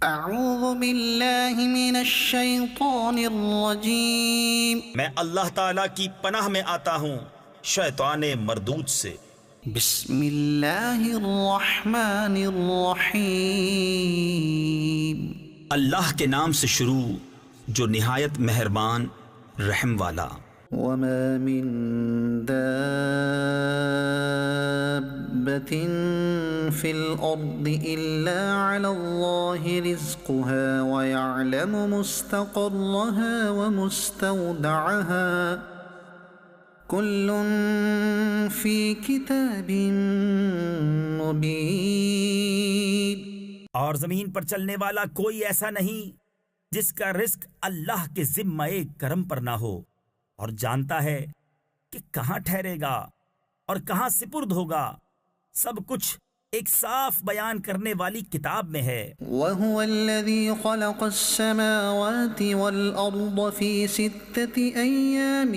اعوذ باللہ من الشیطان الرجیم، میں اللہ تعالیٰ کی پناہ میں آتا ہوں شیطان مردود سے۔ بسم اللہ الرحمن الرحیم، اللہ کے نام سے شروع جو نہایت مہربان رحم والا۔ وما من دابة في الأرض إلا على الله رزقها ويعلم مستقرها ومستودعها كل في كتاب مبين۔ اور زمین پر چلنے والا کوئی ایسا نہیں جس کا رزق اللہ کے ذمہ کرم پر نہ ہو، اور جانتا ہے کہ کہاں ٹھہرے گا اور کہاں سپرد ہوگا، سب کچھ ایک صاف بیان کرنے والی کتاب میں ہے۔ وَهُوَ الَّذِي خَلَقَ السَّمَاوَاتِ وَالْأَرْضَ فِي 6 أَيَّامٍ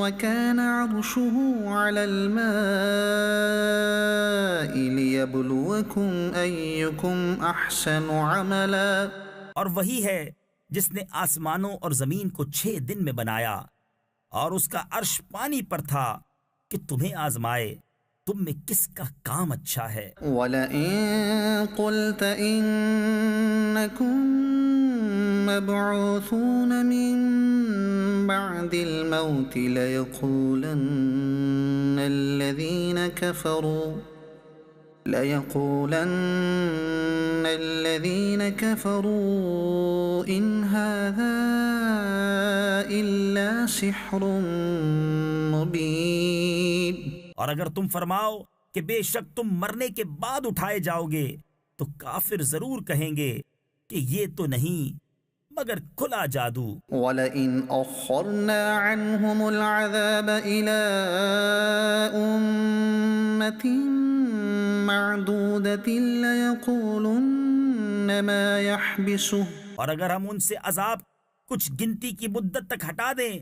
وَكَانَ عَرْشُهُ عَلَى الْمَاءِ لِيَبْلُوَكُمْ أَيُّكُمْ أَحْسَنُ عَمَلًا۔ اور وہی ہے جس نے آسمانوں اور زمین کو 6 دن میں بنایا، اور اس کا عرش پانی پر تھا کہ تمہیں آزمائے تم میں کس کا کام اچھا ہے۔ وَلَئِن قُلْتَ إِنَّكُمْ مَبْعُوثُونَ مِن بَعْدِ الْمَوْتِ لَيَقُولَنَّ الَّذِينَ كَفَرُوا إِنْ هَذَا إِلَّا سِحْرٌ مُبِينٌ۔ اور اگر تم فرماؤ کہ بے شک تم مرنے کے بعد اٹھائے جاؤ گے تو کافر ضرور کہیں گے کہ یہ تو نہیں مگر کھلا جادو۔ وَلَئِنْ أَخَّرْنَا عَنْهُمُ الْعَذَابَ إِلَىٰ أُمَّةٍ مَّعْدُودَةٍ لَيَقُولُنَّ مَا يَحْبِسُهُ۔ اور اگر ہم ان سے عذاب کچھ گنتی کی مدت تک ہٹا دیں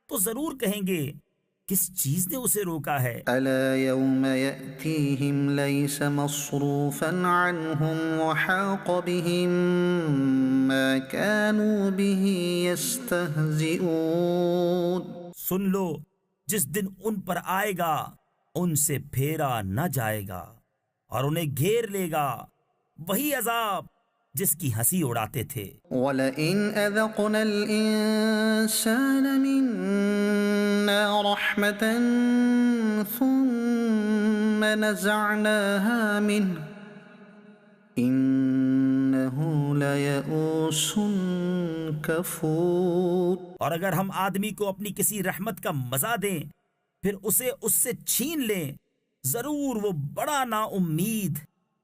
تو ضرور کہیں گے کس چیز نے اسے روکا ہے۔ أَلَا يَوْمَ يَأْتِيهِمْ لَيْسَ مَصْرُوفًا عَنْهُمْ وَحَاقَ بِهِمْ مَا كَانُوا بِهِ يَسْتَهْزِئُونَ۔ سن لو جس دن ان پر آئے گا ان سے پھیرا نہ جائے گا اور انہیں گھیر لے گا وہی عذاب جس کی ہنسی اڑاتے تھے۔ وَلَئِنْ أَذَقْنَا الْإِنسَانَ مِنَّا رَحْمَةً ثُمَّ نَزَعْنَاهَا مِنْهُ إِنَّهُ لَيَئُوسٌ كَفُورٌ۔ اور اگر ہم آدمی کو اپنی کسی رحمت کا مزہ دیں پھر اسے اس سے چھین لیں ضرور وہ بڑا نا امید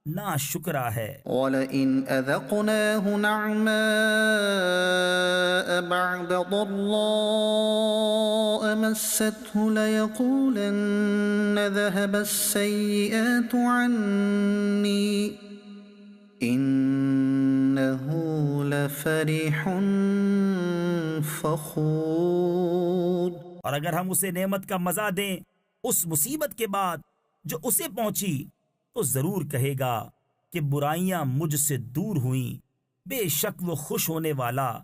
نا شکرا ہے۔ وَلَئِنْ أَذَقْنَاهُ نَعْمَاءَ بَعْدَ ضَرَّاءَ مَسَّتْهُ لَيَقُولَنَّ ذَهَبَ السَّيِّئَاتُ عَنِّي إِنَّهُ لَفَرِحٌ فَخُورٌ۔ اور اگر ہم اسے نعمت کا مزہ دیں اس مصیبت کے بعد جو اسے پہنچی تو ضرور کہے گا کہ برائیاں مجھ سے دور ہوئیں، بے شک وہ خوش ہونے والا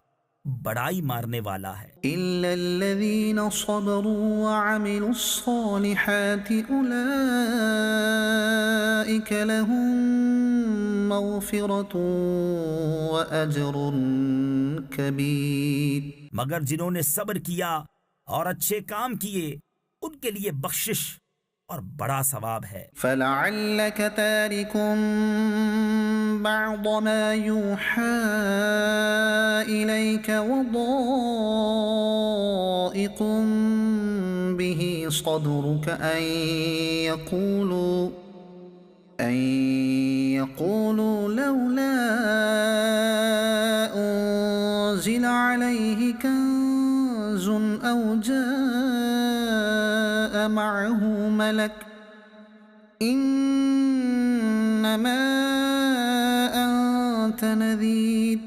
بڑائی مارنے والا ہے۔ إِلَّا الَّذِينَ صَبَرُوا وَعَمِلُوا الصَّالِحَاتِ أُولَئِكَ لَهُم مَّغْفِرَةٌ وَأَجْرٌ كَبِيرٌ۔ مگر جنہوں نے صبر کیا اور اچھے کام کیے ان کے لیے بخشش اور بڑا ثواب ہے۔ فَلَعَلَّكَ تَارِكٌ بَعْضَ مَا يُوحَىٰ إِلَيْكَ وَضَائِقٌ بِهِ صَدْرُكَ أَن يَقُولُوا لَوْلَا أُنزِلَ عَلَيْهِ كَنزٌ أَوْ جَاءَ مَعَهُ مَلَكٌ إِنَّمَا أَنتَ نَذِيرٌ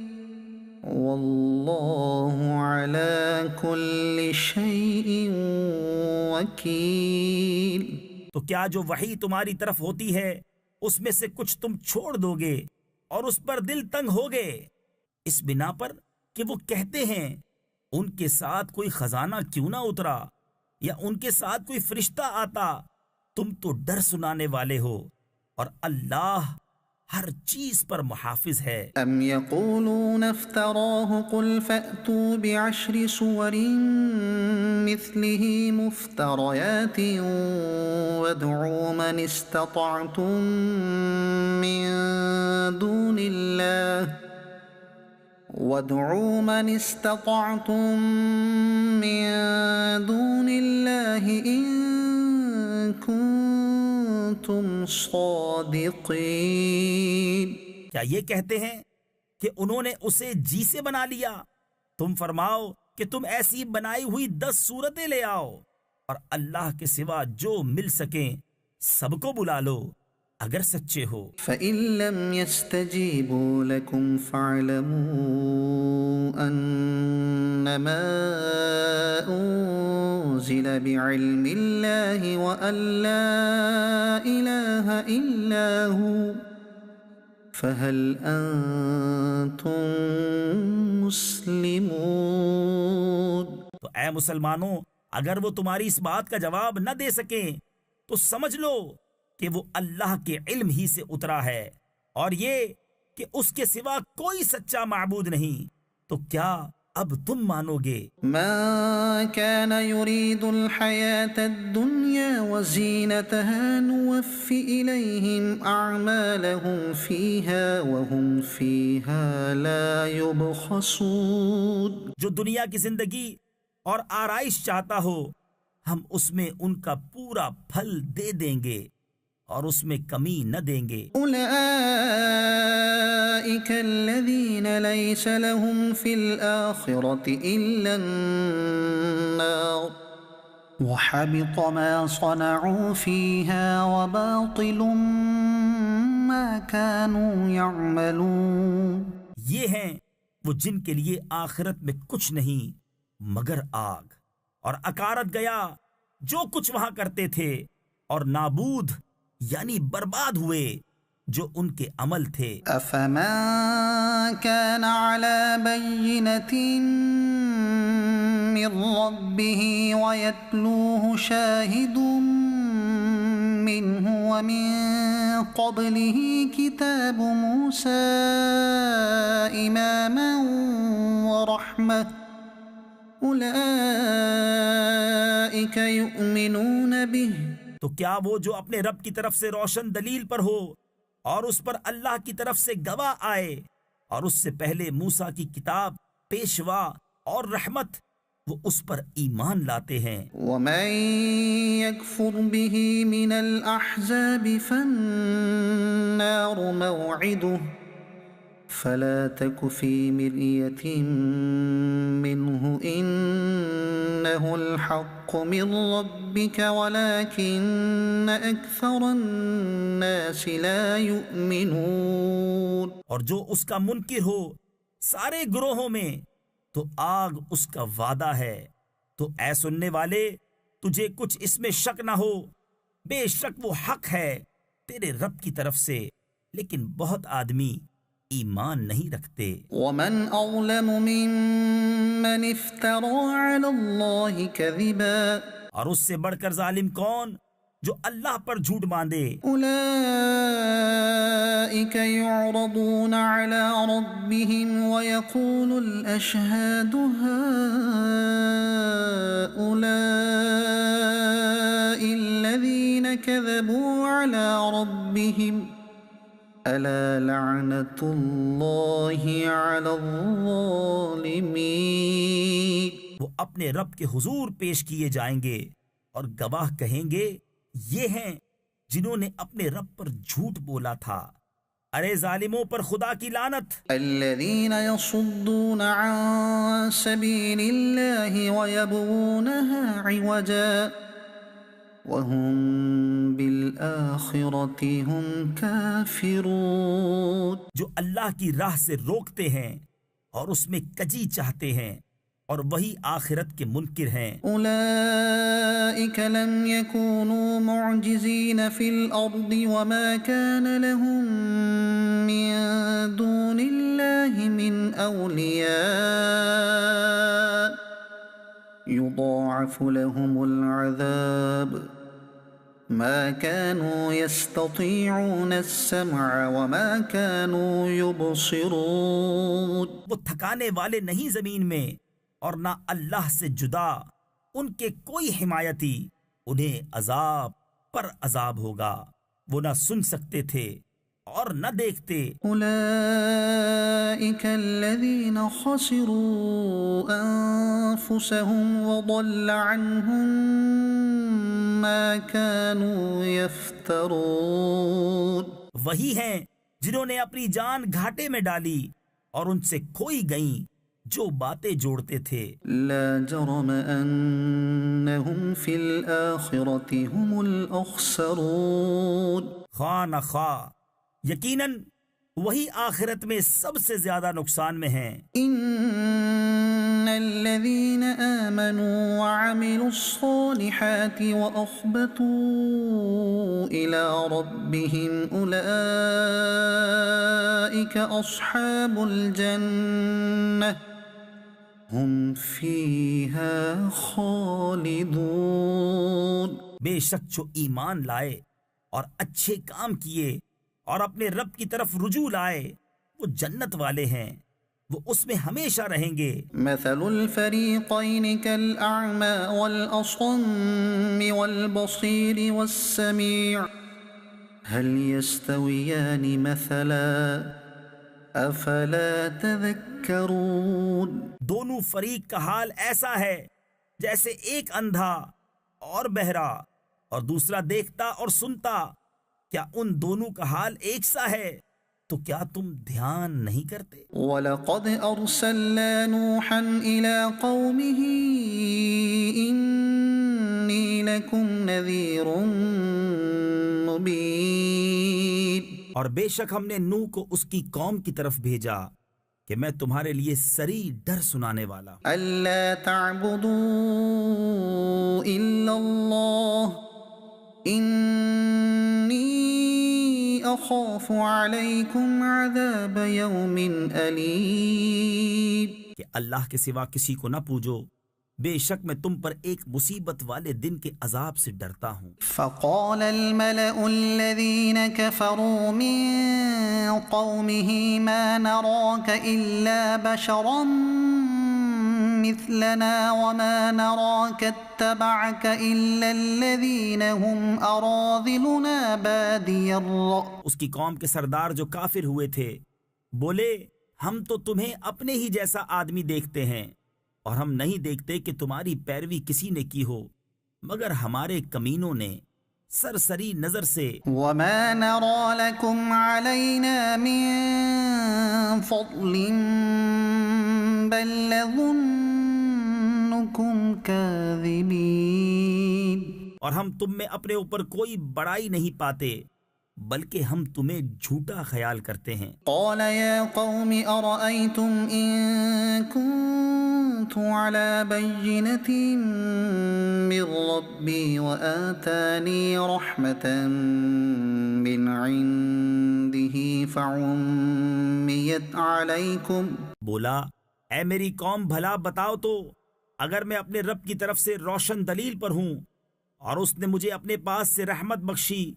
وَاللَّهُ عَلَى كُلِّ شَيْءٍ وَكِيلٌ۔ تو کیا جو وحی تمہاری طرف ہوتی ہے اس میں سے کچھ تم چھوڑ دو گے اور اس پر دل تنگ ہو گئے، اس بنا پر کہ وہ کہتے ہیں ان کے ساتھ کوئی خزانہ کیوں نہ اترا یا ان کے ساتھ کوئی فرشتہ آتا۔ تم تو ڈر سنانے والے ہو اور اللہ ہر چیز پر محافظ ہے۔ أم يقولون افتراه قل فأتوا بعشر سور مثله مفتريات وادعوا من استطعتم من دون الله إن كنتم صادقين۔ کیا یہ کہتے ہیں کہ انہوں نے اسے جی سے بنا لیا؟ تم فرماؤ کہ تم ایسی بنائی ہوئی 10 صورتیں لے آؤ اور اللہ کے سوا جو مل سکیں سب کو بلا لو اگر سچے ہو۔ فَإِن لَّمْ يَسْتَجِيبُوا لَكُمْ فَاعْلَمُوا أَنَّمَا أُنزِلَ بِعِلْمِ اللَّهِ وَأَن لَّا إِلَٰهَ إِلَّا هُوَ فَهَلْ أَنتُم مُّسْلِمُونَ۔ تو اے مسلمانوں، اگر وہ تمہاری اس بات کا جواب نہ دے سکیں تو سمجھ لو کہ وہ اللہ کے علم ہی سے اترا ہے، اور یہ کہ اس کے سوا کوئی سچا معبود نہیں، تو کیا اب تم مانو گے؟ من كان يريد الحياة الدنيا وزينتها نوفي إليهم أعمالهم فيها وهم فيها لا يبخسون۔ جو دنیا کی زندگی اور آرائش چاہتا ہو ہم اس میں ان کا پورا پھل دے دیں گے اور اس میں کمی نہ دیں گے۔ أولئك الذين ليس لهم في الآخرة إلا النار وحبط ما صنعوا فيها وباطل ما كانوا يعملون۔ یہ ہیں وہ جن کے لیے آخرت میں کچھ نہیں مگر آگ، اور اکارت گیا جو کچھ وہاں کرتے تھے، اور نابود یعنی برباد ہوئے جو ان کے عمل تھے۔ أفمن كان على بينة من ربه ويتلوه شاهد منه ومن قبله كتاب موسى إماما ورحمة أولئك يؤمنون به۔ تو کیا وہ جو اپنے رب کی طرف سے روشن دلیل پر ہو اور اس پر اللہ کی طرف سے گواہ آئے اور اس سے پہلے موسیٰ کی کتاب پیشوا اور رحمت، وہ اس پر ایمان لاتے ہیں۔ ومن يكفر به من الأحزاب فالنار موعده فلا تك في مرية منه إنه الحق من ربك ولكن أكثر الناس لا يؤمنون۔ اور جو اس کا منکر ہو سارے گروہوں میں تو آگ اس کا وعدہ ہے۔ تو اے سننے والے، تجھے کچھ اس میں شک نہ ہو، بے شک وہ حق ہے تیرے رب کی طرف سے، لیکن بہت آدمی ایمان نہیں رکھتے۔ ومن أظلم ممن افترى على الله كذبا اور اس سے بڑھ کر ظالم کون جو اللہ پر جھوٹ باندھے۔ أولئك يعرضون على ربهم ويقول الأشهاد هؤلاء الذين كذبوا على ربهم ألا لعنة الله على الظالمين۔ وہ اپنے رب کے حضور پیش کیے جائیں گے اور گواہ کہیں گے یہ ہیں جنہوں نے اپنے رب پر جھوٹ بولا تھا، ارے ظالموں پر خدا کی لعنت۔ الذين يصدون عن سبيل الله ويبغونها عوجا وهم بالآخرة هم كافرون۔ جو اللہ کی راہ سے روکتے ہیں اور اس میں کجی چاہتے ہیں، اور وہی آخرت کے منکر ہیں۔ أولئك لم يكونوا معجزين في الأرض وما كان لهم من دون الله من أولياء يضاعف لهم العذاب ما كانوا يستطيعون السمع وما كانوا يبصرون۔ وہ تھکانے والے نہیں زمین میں، اور نہ اللہ سے جدا ان کے کوئی حمایتی، انہیں عذاب پر عذاب ہوگا، وہ نہ سن سکتے تھے اور نہ دیکھتے۔ أولئك الذين خسروا أنفسهم وضل عنهم ما كانوا يفترون۔ وہی ہیں جنہوں نے اپنی جان گھاٹے میں ڈالی اور ان سے کھوئی گئیں جو باتیں جوڑتے تھے۔ لا جرم أنهم في الآخرة هم الأخسرون۔ خواہ نہ خواہ یقیناً وہی آخرت میں سب سے زیادہ نقصان میں ہیں۔ إن الذين آمنوا وعملوا الصالحات وأخبتوا إلى ربهم أولئك أصحاب الجنة هم فيها خالدون۔ بے شک جو ایمان لائے اور اچھے کام کیے اور اپنے رب کی طرف رجوع لائے وہ جنت والے ہیں، وہ اس میں ہمیشہ رہیں گے۔ مثل الفريقين كالأعمى والأصم والبصير والسميع هل يستويان مثلا أفلا تذكرون۔ دونوں فریق کا حال ایسا ہے جیسے ایک اندھا اور بہرا اور دوسرا دیکھتا اور سنتا، کیا ان دونوں کا حال ایک سا ہے؟ تو کیا تم دھیان نہیں کرتے؟ وَلَقَدْ أَرْسَلْنَا نُوحًا إِلَىٰ قَوْمِهِ إِنِّي لَكُمْ نَذِيرٌ مُّبِينٌ۔ اور بے شک ہم نے نوح کو اس کی قوم کی طرف بھیجا کہ میں تمہارے لیے سری ڈر سنانے والا۔ أَلَّا تَعْبُدُوا إِلَّا اللَّهَ إِنِّي أَخَافُ عَلَيْكُمْ عَذَابَ يَوْمٍ أَلِيمٍ۔ کہ اللہ کے سوا کسی کو نہ پوجو، بے شک میں تم پر ایک مصیبت والے دن کے عذاب سے ڈرتا ہوں۔ فقال الملأ الذين كفروا من قومه ما نراك إلا بشرا مثلنا وما نراك اتبعك إلا الذين هم أراذلنا بادي الرأي۔ اس کی قوم کے سردار جو کافر ہوئے تھے بولے، ہم تو تمہیں اپنے ہی جیسا آدمی دیکھتے ہیں اور ہم نہیں دیکھتے کہ تمہاری پیروی کسی نے کی ہو مگر ہمارے کمینوں نے سرسری نظر سے۔ وما نرى لكم علينا من فضل بل نظنكم كاذبين۔ اور ہم تم میں اپنے اوپر کوئی بڑائی نہیں پاتے بلکہ ہم تمہیں جھوٹا خیال کرتے ہیں۔ قال يا قوم أرأيتم إن كنت على بينة من ربي وآتاني رحمة من عنده فعميت عليكم۔ بولا، اے میری قوم بھلا بتاؤ تو، اگر میں اپنے رب کی طرف سے روشن دلیل پر ہوں اور اس نے مجھے اپنے پاس سے رحمت بخشی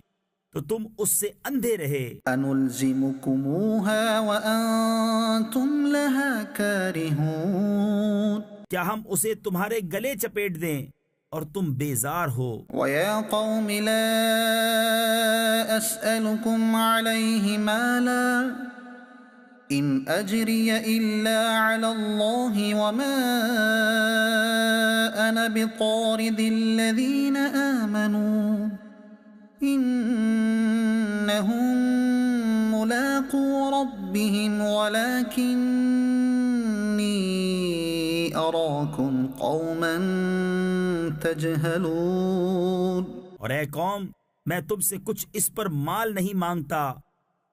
تو تم اس سے اندھے رہے۔ أَنُلْزِمُكُمُوهَا وَأَنْتُمْ لَهَا كَارِهُونَ۔ کیا ہم اسے تمہارے گلے چپیٹ دیں اور تم بیزار ہو؟ وَيَا قَوْمِ لَا أَسْأَلُكُمْ عَلَيْهِ مَالًا إِنْ أَجْرِيَ إِلَّا عَلَى اللَّهِ وَمَا أَنَا بِطَارِدِ الَّذِينَ آمَنُوا إِنَّهُمْ مُلَاقُو رَبِّهِمْ وَلَكِنِّي أَرَاكُمْ قَوْمًا تَجْهَلُونَ۔ اور اے قوم، میں تم سے کچھ اس پر مال نہیں مانگتا،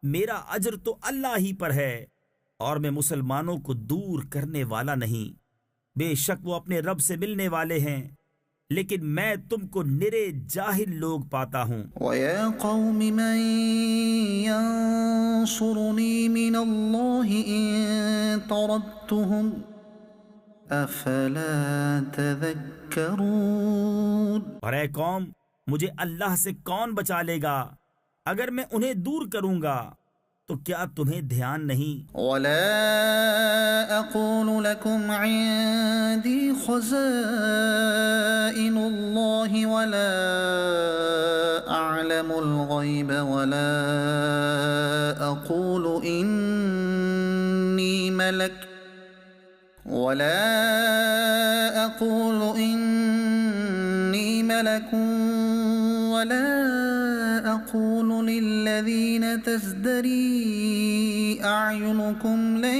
میرا اجر تو اللہ ہی پر ہے اور میں مسلمانوں کو دور کرنے والا نہیں، بے شک وہ اپنے رب سے ملنے والے ہیں، لیکن میں تم کو نرے جاہل لوگ پاتا ہوں۔ وَيَا قَوْمِ مَن يَنصُرُنِي مِنَ اللَّهِ إِن طَرَدتُّهُمْ أَفَلَا تَذَكَّرُونَ۔ اور اے قوم، مجھے اللہ سے کون بچا لے گا اگر میں انہیں دور کروں گا، تو کیا تمہیں دھیان نہیں؟ وَلَا أَقُولُ لَكُمْ عِندِي خَزَائِنُ اللَّهِ وَلَا أَعْلَمُ الْغَيْبَ وَلَا أَقُولُ إِنِّي مَلَكٌ وَلَا أَقُولُ لِلَّذِينَ تَزْدَرِي أَعْيُنُكُمْ لَن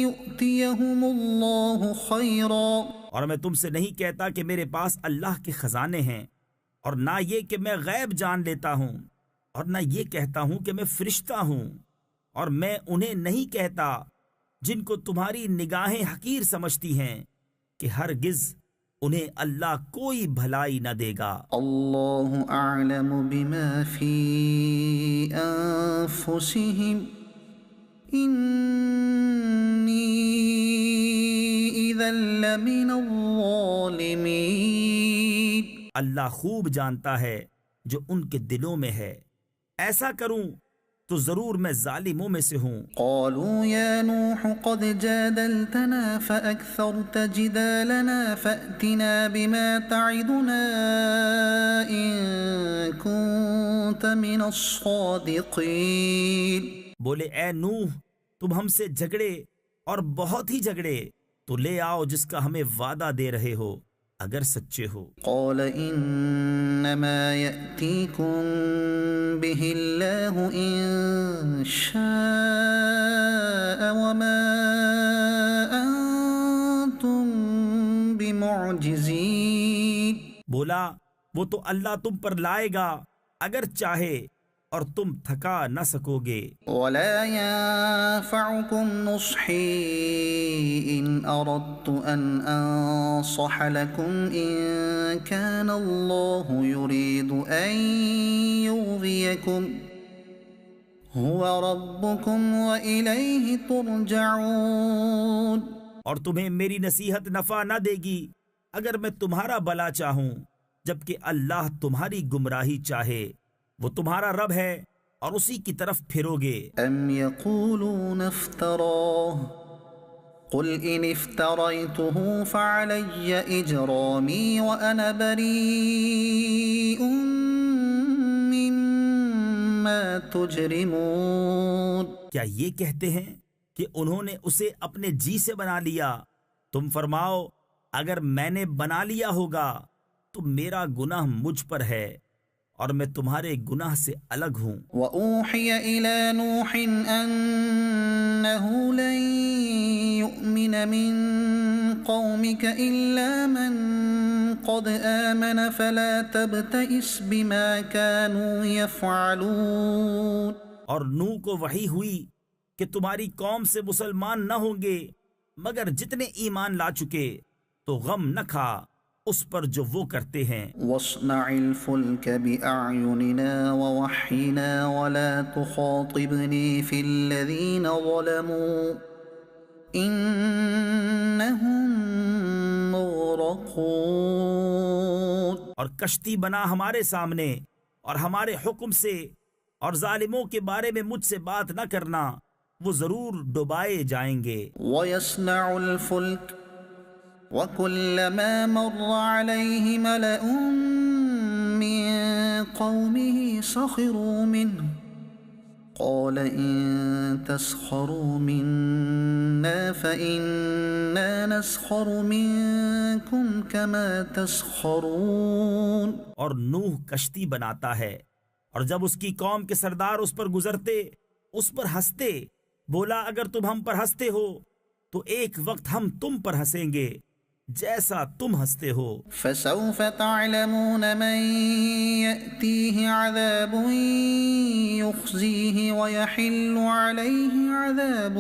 يُؤْتِيَهُمُ اللَّهُ خَيْرًا۔ اور میں تم سے نہیں کہتا کہ میرے پاس اللہ کے خزانے ہیں، اور نہ یہ کہ میں غیب جان لیتا ہوں، اور نہ یہ کہتا ہوں کہ میں فرشتہ ہوں، اور میں انہیں نہیں کہتا جن کو تمہاری نگاہیں حقیر سمجھتی ہیں کہ ہرگز انہیں اللہ کوئی بھلائی نہ دے گا۔ اللہ اعلم بما فی انفسہم انی اذا لمن الظالمین۔ اللہ خوب جانتا ہے جو ان کے دلوں میں ہے، ایسا کروں تو ضرور میں ظالموں میں سے ہوں۔ قالوا یا نوح قد جادلتنا فأکثرت جدالنا فأتنا بما تعدنا ان كنت من الصادقین۔ بولے اے نوح، تم ہم سے جھگڑے اور بہت ہی جھگڑے، تو لے آؤ جس کا ہمیں وعدہ دے رہے ہو اگر سچے ہو۔ قال انما یأتیکم به اللہ ان شاء وما انتم بمعجزین۔ بولا وہ تو اللہ تم پر لائے گا اگر چاہے، اور تم تھکا نہ سکو گے۔ ولا ينفعكم نصحي إن أردت أن أنصح لكم إن كان الله يريد أن يغويكم هو ربكم وإليه ترجعون۔ اور تمہیں میری نصیحت نفع نہ دے گی اگر میں تمہارا بھلا چاہوں، جبکہ اللہ تمہاری گمراہی چاہے، وہ تمہارا رب ہے اور اسی کی طرف پھرو گے۔ ام یقولون افتراہ قل ان افتریته فعلی اجرامی وانا بریء مما تجرمون۔ کیا یہ کہتے ہیں کہ انہوں نے اسے اپنے جی سے بنا لیا؟ تم فرماؤ اگر میں نے بنا لیا ہوگا تو میرا گناہ مجھ پر ہے اور میں تمہارے گناہ سے الگ ہوں۔ وَأُوحِيَ إِلَى نُوحٍ أَنَّهُ لَن يُؤْمِنَ مِن قَوْمِكَ إِلَّا مَن قَدْ آمَنَ فَلَا تَبْتَئِسْ بِمَا كَانُوا يَفْعَلُونَ۔ اور نوح کو وحی ہوئی کہ تمہاری قوم سے مسلمان نہ ہوں گے مگر جتنے ایمان لا چکے، تو غم نہ کھا اس پر جو وہ کرتے ہیں۔ وَاصْنَعِ الْفُلْكَ بِأَعْيُنِنَا وَوَحْيِنَا وَلَا تُخَاطِبْنِي فِي الَّذِينَ ظَلَمُوا إِنَّهُمْ مُغْرَقُونَ۔ اور کشتی بنا ہمارے سامنے اور ہمارے حکم سے، اور ظالموں کے بارے میں مجھ سے بات نہ کرنا، وہ ضرور ڈبائے جائیں گے۔ وَيَصْنَعُ الْفُلْكَ وَكُلَّمَا مَرَّ عَلَيْهِ مَلَأٌ مِّن قَوْمِهِ سَخِرُوا مِنْهُ قَالَ إِن تَسْخَرُوا مِنَّا فَإِنَّا نَسْخَرُ مِنكُمْ كَمَا تَسْخَرُونَ۔ اور نوح کشتی بناتا ہے، اور جب اس کی قوم کے سردار اس پر گزرتے اس پر ہنستے، بولا اگر تم ہم پر ہنستے ہو تو ایک وقت ہم تم پر ہنسیں گے جیسا تم ہنستے ہو۔ فسوف تعلمون من يأتيه عذاب يخزيه ويحل عليه عذاب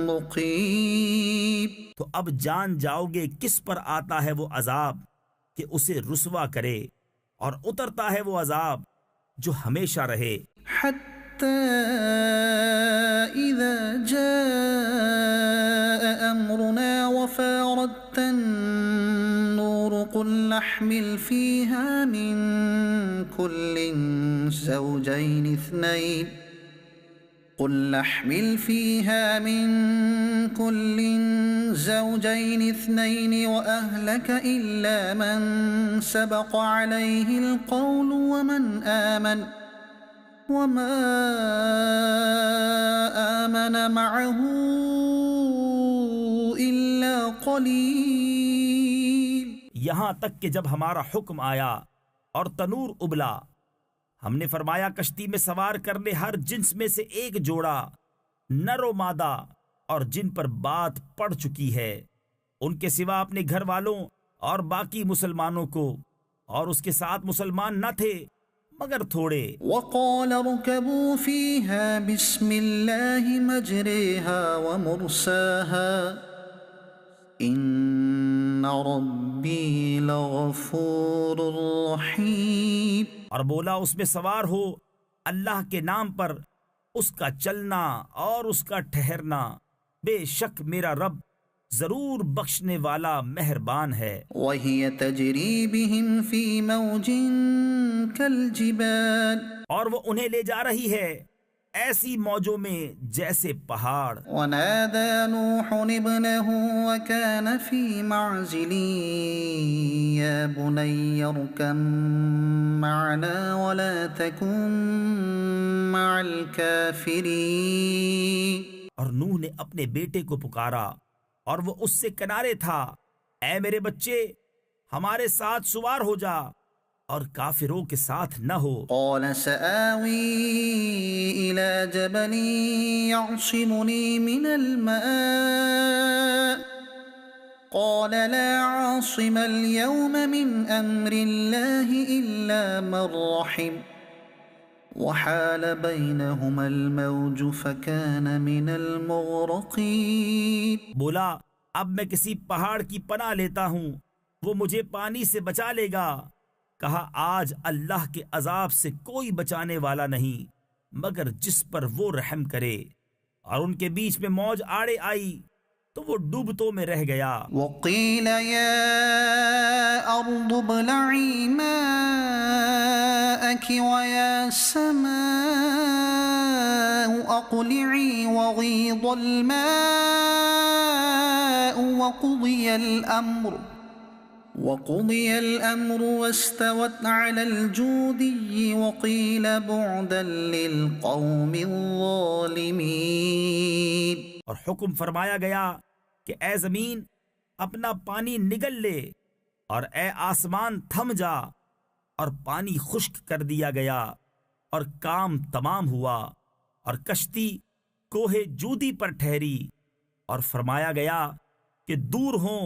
مقيم۔ تو اب جان جاؤ گے کس پر آتا ہے وہ عذاب کہ اسے رسوا کرے، اور اترتا ہے وہ عذاب جو ہمیشہ رہے۔ حتى إذا جاء أمرنا وفارت النور قل نحمل فيها من كل زوجين اثنين وأهلك إلا من سبق عليه القول وما آمن معه إلا قليل۔ یہاں تک کہ جب ہمارا حکم آیا اور تنور ابلا، ہم نے فرمایا کشتی میں سوار کر لے ہر جنس میں سے ایک جوڑا، نر و مادہ، اور جن پر بات پڑ چکی ہے، ان کے سوا اپنے گھر والوں اور باقی مسلمانوں کو، اور اس کے ساتھ مسلمان نہ تھے مگر تھوڑے۔ وقال اركبوا فيها بسم الله مجريها ومرساها إن ربي لغفور رحيم۔ اور بولا اس میں سوار ہو اللہ کے نام پر، اس کا چلنا اور اس کا ٹھہرنا، بے شک میرا رب ضرور بخشنے والا مہربان ہے۔ وهي تجري بهم في موج كالجبال، اور وہ انہیں لے جا رہی ہے ایسی موجوں میں جیسے پہاڑ۔ ونادى نوح ابنه وكان في معزل يا بني اركب معنا ولا تكن مع الكافرين۔ اور نوح نے اپنے بیٹے کو پکارا اور وہ اس سے کنارے تھا، اے میرے بچے ہمارے ساتھ سوار ہو جا اور کافروں کے ساتھ نہ ہو۔ قال سآوي إلى جبل يعصمني من الماء قال لا عاصم اليوم من أمر الله إلا من رحم وحال بينهما الموج فكان من المغرقين۔ بولا اب میں کسی پہاڑ کی پناہ لیتا ہوں، وہ مجھے پانی سے بچا لے گا۔ کہا آج اللہ کے عذاب سے کوئی بچانے والا نہیں مگر جس پر وہ رحم کرے، اور ان کے بیچ میں موج آڑے آئی تو وہ ڈوبتوں میں رہ گیا۔ وقيل يا أرض ابلعي ماءك ويا سماء أقلعي وغيض الماء وقضي الأمر واستوت على الجودي وقيل بعدا للقوم الظالمين۔ اور حکم فرمایا گیا کہ اے زمین اپنا پانی نگل لے، اور اے آسمان تھم جا، اور پانی خشک کر دیا گیا اور کام تمام ہوا، اور کشتی کوہ جودی پر ٹھہری، اور فرمایا گیا کہ دور ہوں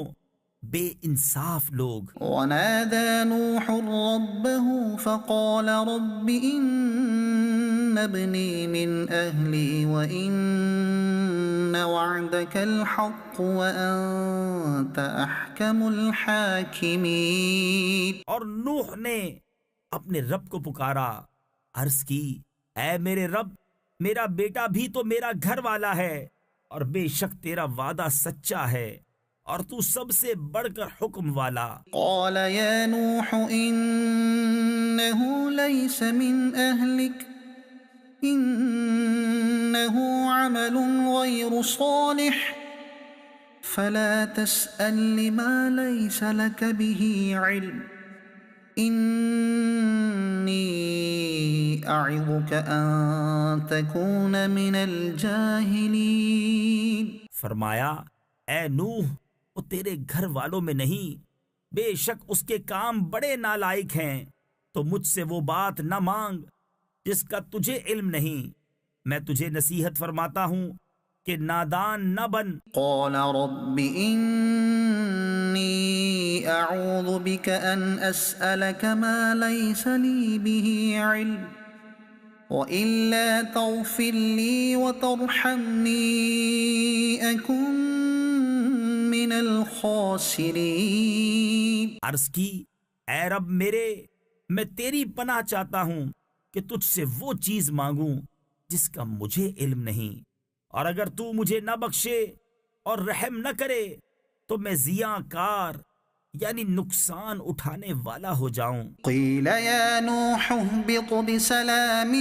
بے انصاف لوگ۔ ونادى نوح ربه فقال رب إن ابني من أهلي وإن وعدك الحق وأنت أحكم الحاكمين۔ اور نوح نے اپنے رب کو پکارا، عرض کی اے میرے رب، میرا بیٹا بھی تو میرا گھر والا ہے، اور بے شک تیرا وعدہ سچا ہے اور تو سب سے بڑھ کر حکم والا۔ قال يا نوح إنه ليس من أهلك إنه عمل غير صالح فلا تسأل لما ليس لك به علم إني أعظك أن تكون من الجاهلين۔ فرمایا اے نوح وہ تیرے گھر والوں میں نہیں، بے شک اس کے کام بڑے نالائق ہیں، تو مجھ سے وہ بات نہ مانگ جس کا تجھے علم نہیں، میں تجھے نصیحت فرماتا ہوں کہ نادان نہ بن۔ قال رب إني أعوذ بك أن أسألك ما ليس لي به علم وإلا تغفر لي وترحمني أكن من من الخاسرين. عرض کی اے رب میرے، میں تیری پناہ چاہتا ہوں کہ تجھ سے وہ چیز مانگوں جس کا مجھے علم نہیں، اور اگر تو مجھے نہ بخشے اور رحم نہ کرے تو میں ضیاء کار یعنی نقصان اٹھانے والا ہو جاؤں۔ قیل یا نوح اہبط بسلام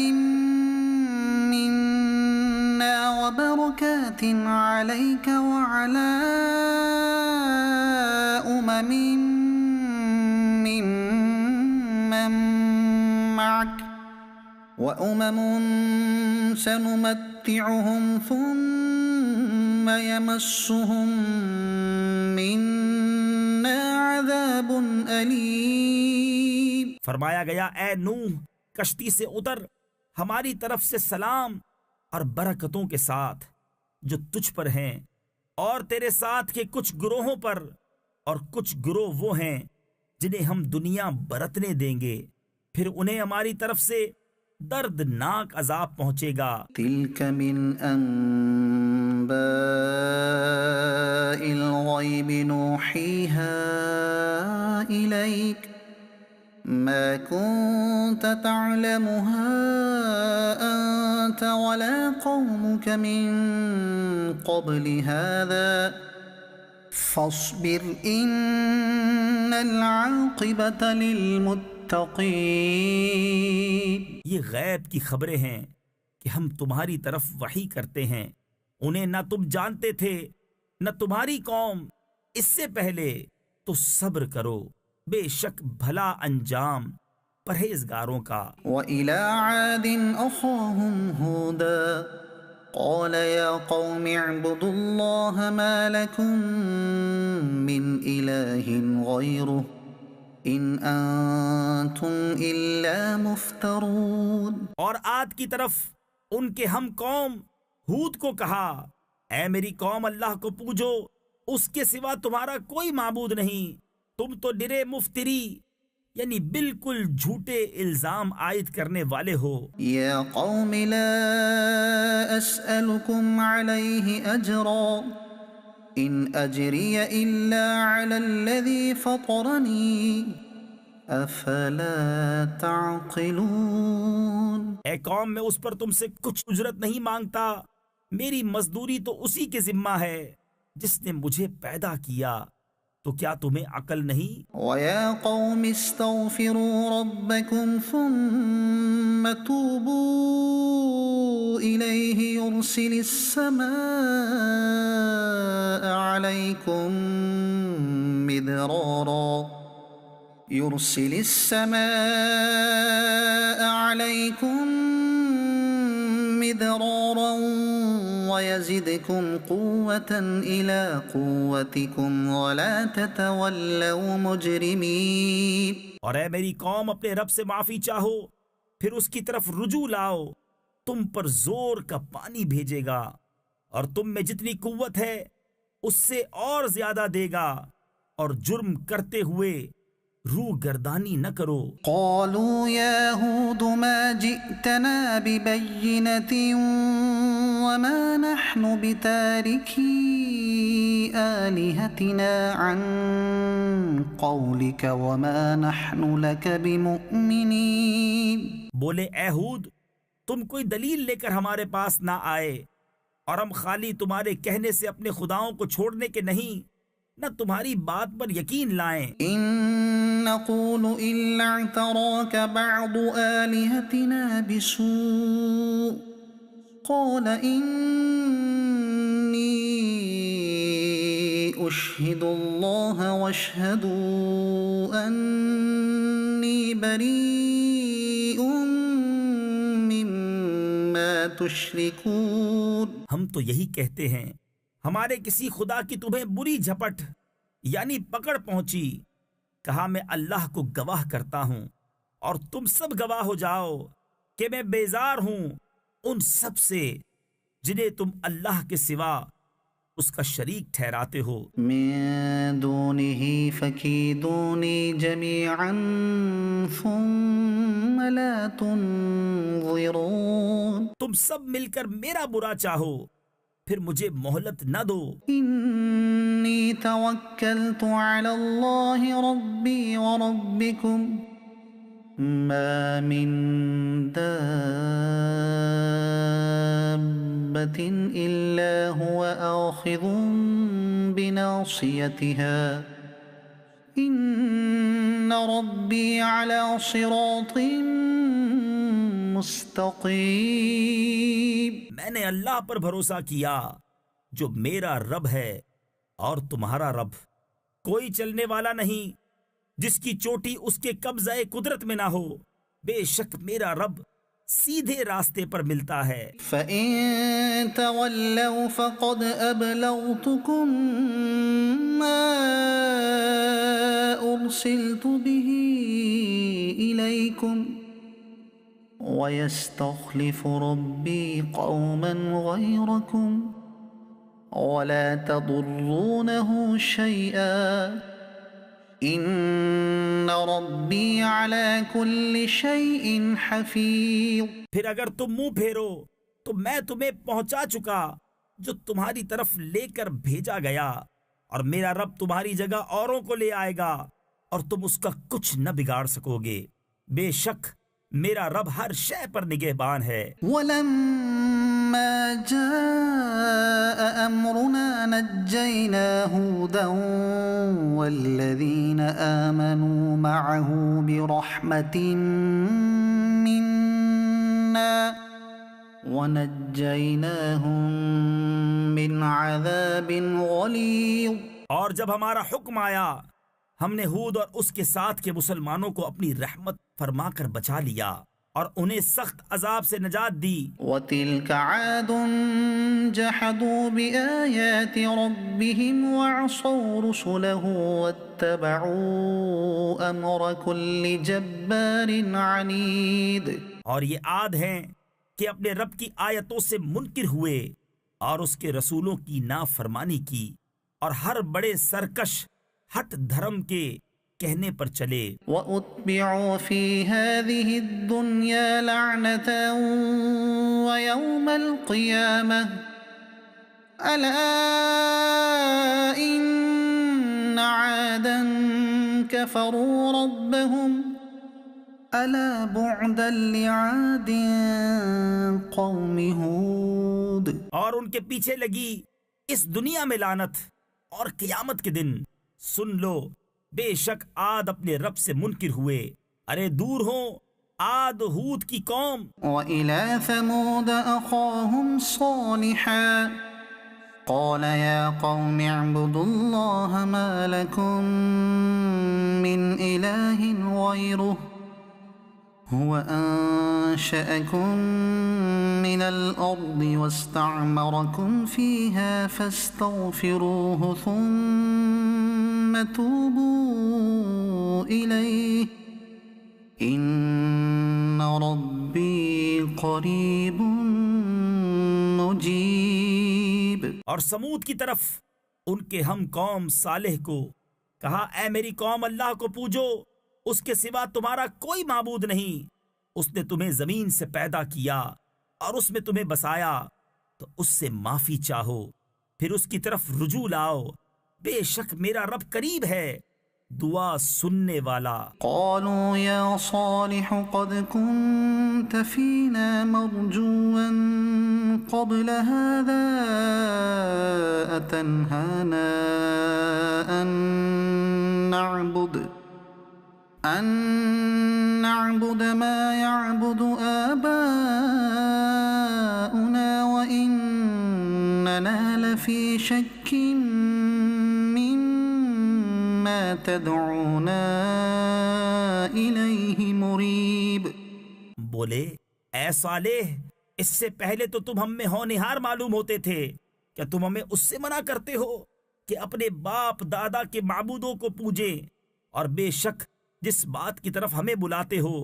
منا وبرکات علیک وعلی امم ممن معک وأمم سنمتعهم ثم يمسهم منا عذاب أليم. فرمایا گیا اے نوح کشتی سے اتر، ہماری طرف سے سلام اور برکتوں کے ساتھ جو تجھ پر ہیں اور تیرے ساتھ کے کچھ گروہوں پر، اور کچھ گروہ وہ ہیں جنہیں ہم دنیا برتنے دیں گے، پھر انہیں ہماری طرف سے دردناک عذاب پہنچے گا۔ تلك من انباء الغیب نوحیها الیک ما كنت تعلمها انت ولا قومك من قبل هذا فاصبر ان العاقبة للمتقین. یہ غیب کی خبریں ہیں کہ ہم تمہاری طرف وحی کرتے ہیں، انہیں نہ تم جانتے تھے نہ تمہاری قوم اس سے پہلے، تو صبر کرو، بے شک بھلا انجام پرہیزگاروں کا۔ وَإِلَىٰ عَادٍ أَخَاهُمْ هُودًا قَالَ يَا قَوْمِ اعْبُدُوا اللَّهَ مَا لَكُم مِّنْ إِلَٰهٍ غَيْرُهُ إِنْ أَنتُمْ إِلَّا مُفْتَرُونَ. اور عاد کی طرف ان کے ہم قوم ہود کو کہا اے میری قوم اللہ کو پوجو، اس کے سوا تمہارا کوئی معبود نہیں، تم تو ڈرے مفتری یعنی بالکل جھوٹے الزام عائد کرنے والے ہو۔ يَا قَوْمِ لَا أَسْأَلُكُمْ عَلَيْهِ أَجْرًا إِنْ أَجْرِيَ إِلَّا عَلَى الَّذِي فَطَرَنِي أَفَلَا تَعْقِلُونَ. اے قوم میں اس پر تم سے کچھ اجرت نہیں مانگتا، میری مزدوری تو اسی کے ذمہ ہے جس نے مجھے پیدا کیا، تو کیا تمہیں عقل نہیں؟ وَيَا قَوْمِ اسْتَغْفِرُوا رَبَّكُمْ ثُمَّ تُوبُوا إِلَيْهِ يُرْسِلِ السَّمَاءَ عَلَيْكُمْ مِدْرَارًا وَيَزِدْكُمْ قُوَّةً إِلَىٰ قُوَّتِكُمْ وَلَا تَتَوَلَّوْا مُجْرِمِينَ. اور اے میری قوم اپنے رب سے معافی چاہو، پھر اس کی طرف رجوع لاؤ، تم پر زور کا پانی بھیجے گا اور تم میں جتنی قوت ہے اس سے اور زیادہ دے گا، اور جرم کرتے ہوئے روح گردانی نہ کرو۔ قالوا يا هود ما جئتنا ببينة وما نحن بتاركي آلهتنا عن قولك وما نحن لك بمؤمنين. بولے اے ہود تم کوئی دلیل لے کر ہمارے پاس نہ آئے، اور ہم خالی تمہارے کہنے سے اپنے خداؤں کو چھوڑنے کے نہیں، نہ تمہاری بات پر یقین لائیں۔ إن نقول إلا اعتراك بعض آلهتنا بسوء قال إني أشهد الله واشهدوا أني بريء مما تشركون. ہم تو یہی کہتے ہیں ہمارے کسی خدا کی تمہیں بری جھپٹ یعنی پکڑ پہنچی، کہا میں اللہ کو گواہ کرتا ہوں اور تم سب گواہ ہو جاؤ کہ میں بیزار ہوں ان سب سے جنہیں تم اللہ کے سوا اس کا شریک ٹھہراتے ہو۔ من دونه فكيدوني جميعا ثم لا تنظرون. تم سب مل کر میرا برا چاہو، پھر مجھے مہلت نہ دو۔ إني إني توكلت على الله ربي وربكم ما من دابة إلا هو آخذ بناصيتها إن ربي على صراط مستقيم. میں نے اللہ پر بھروسہ کیا جو میرا رب ہے اور تمہارا رب. کوئی چلنے والا نہیں جس کی چوٹی اس کے قبضہ قدرت میں نہ ہو. بے شک میرا رب سیدھے راستے پر ملتا ہے. فَإِن تَوَلَّوْا فَقَدْ أَبْلَغْتُكُم مَّا أُرْسِلْتُ بِهِ إِلَيْكُمْ وَيَسْتَخْلِفُ رَبِّي قَوْمًا غَيْرَكُمْ وَلَا تَضُرُّونَهُ شَيْئًا إِنَّ رَبِّي عَلَى كُلِّ شَيْءٍ حَفِيظٌ. پھر اگر تم منہ پھیرو تو میں تمہیں پہنچا چکا جو تمہاری طرف لے کر بھیجا گیا، اور میرا رب تمہاری جگہ اوروں کو لے آئے گا اور تم اس کا کچھ نہ بگاڑ سکو گے. بے شک میرا رب ہر شے پر نگہبان ہے. وَلَمَّا جَاءَ أَمْرُنَا نَجَّيْنَا هُودًا وَالَّذِينَ آمَنُوا مَعَهُ بِرَحْمَةٍ مِّنَّا وَنَجَّيْنَاهُم مِّنْ عَذَابٍ غَلِيظٍ. اور جب ہمارا حکم آیا ہم نے ہود اور اس کے ساتھ کے مسلمانوں کو اپنی رحمت فرما کر بچا لیا اور انہیں سخت عذاب سے نجات دی. وَتِلْكَ عَادٌ جَحَدُوا بِآيَاتِ رَبِّهِمْ وَعَصَوْا رُسُلَهُ وَاتَّبَعُوا أَمْرَ كُلِّ جَبَّارٍ عَنِيدٍ. اور یہ عاد ہیں کہ اپنے رب کی آیتوں سے منکر ہوئے اور اس کے رسولوں کی نافرمانی کی اور ہر بڑے سرکش ہٹ دھرم کے کہنے پر چلے. وَأُتْبِعُوا فِي هَذِهِ الدُّنْيَا لَعْنَةً وَيَوْمَ الْقِيَامَةِ أَلَا إِنَّ عَادًا كَفَرُوا رَبَّهُمْ أَلَا بُعْدًا لِعَادٍ قَوْمِ هُودٍ. اور ان کے پیچھے لگی اس دنیا میں لعنت اور قیامت کے دن. سن لو بے شک عاد اپنے رب سے منکر ہوئے. ارے دور ہوں عاد ہود کی قوم. وَإِلَى ثَمُودَ أَخَاهُمْ صَالِحًا قَالَ يَا قَوْمِ اعْبُدُوا اللَّهَ مَا لَكُمْ مِنْ إِلَٰهٍ غَيْرُهُ هُوَ أَنشَأَكُم مِّنَ الْأَرْضِ وَاسْتَعْمَرَكُمْ فِيهَا فَاسْتَغْفِرُوهُ ثُمَّ تُوبُوا إِلَيْهِ إِنَّ رَبِّي قَرِيبٌ مُجِيبٌ. اور سمود کی طرف ان کے ہم قوم صالح کو کہا اے میری قوم اللہ کو پوجو، اس کے سوا تمہارا کوئی معبود نہیں. اس نے تمہیں زمین سے پیدا کیا اور اس میں تمہیں بسایا، تو اس سے معافی چاہو پھر اس کی طرف رجوع لاؤ. بے شک میرا رب قریب ہے، دعا سننے والا. قالوا يا صالح قد كنت فينا مرجوا قبل هذا أتنهانا أن نعبد ما يعبد آباؤنا وإننا لفي شك مما تدعونا إليه مريب. بولے اے صالح اس سے پہلے تو تم ہم میں ہونہار معلوم ہوتے تھے، کیا تم ہمیں اس سے منع کرتے ہو کہ اپنے باپ دادا کے معبودوں کو پوجیں؟ اور بے شک جس بات کی طرف ہمیں بلاتے ہو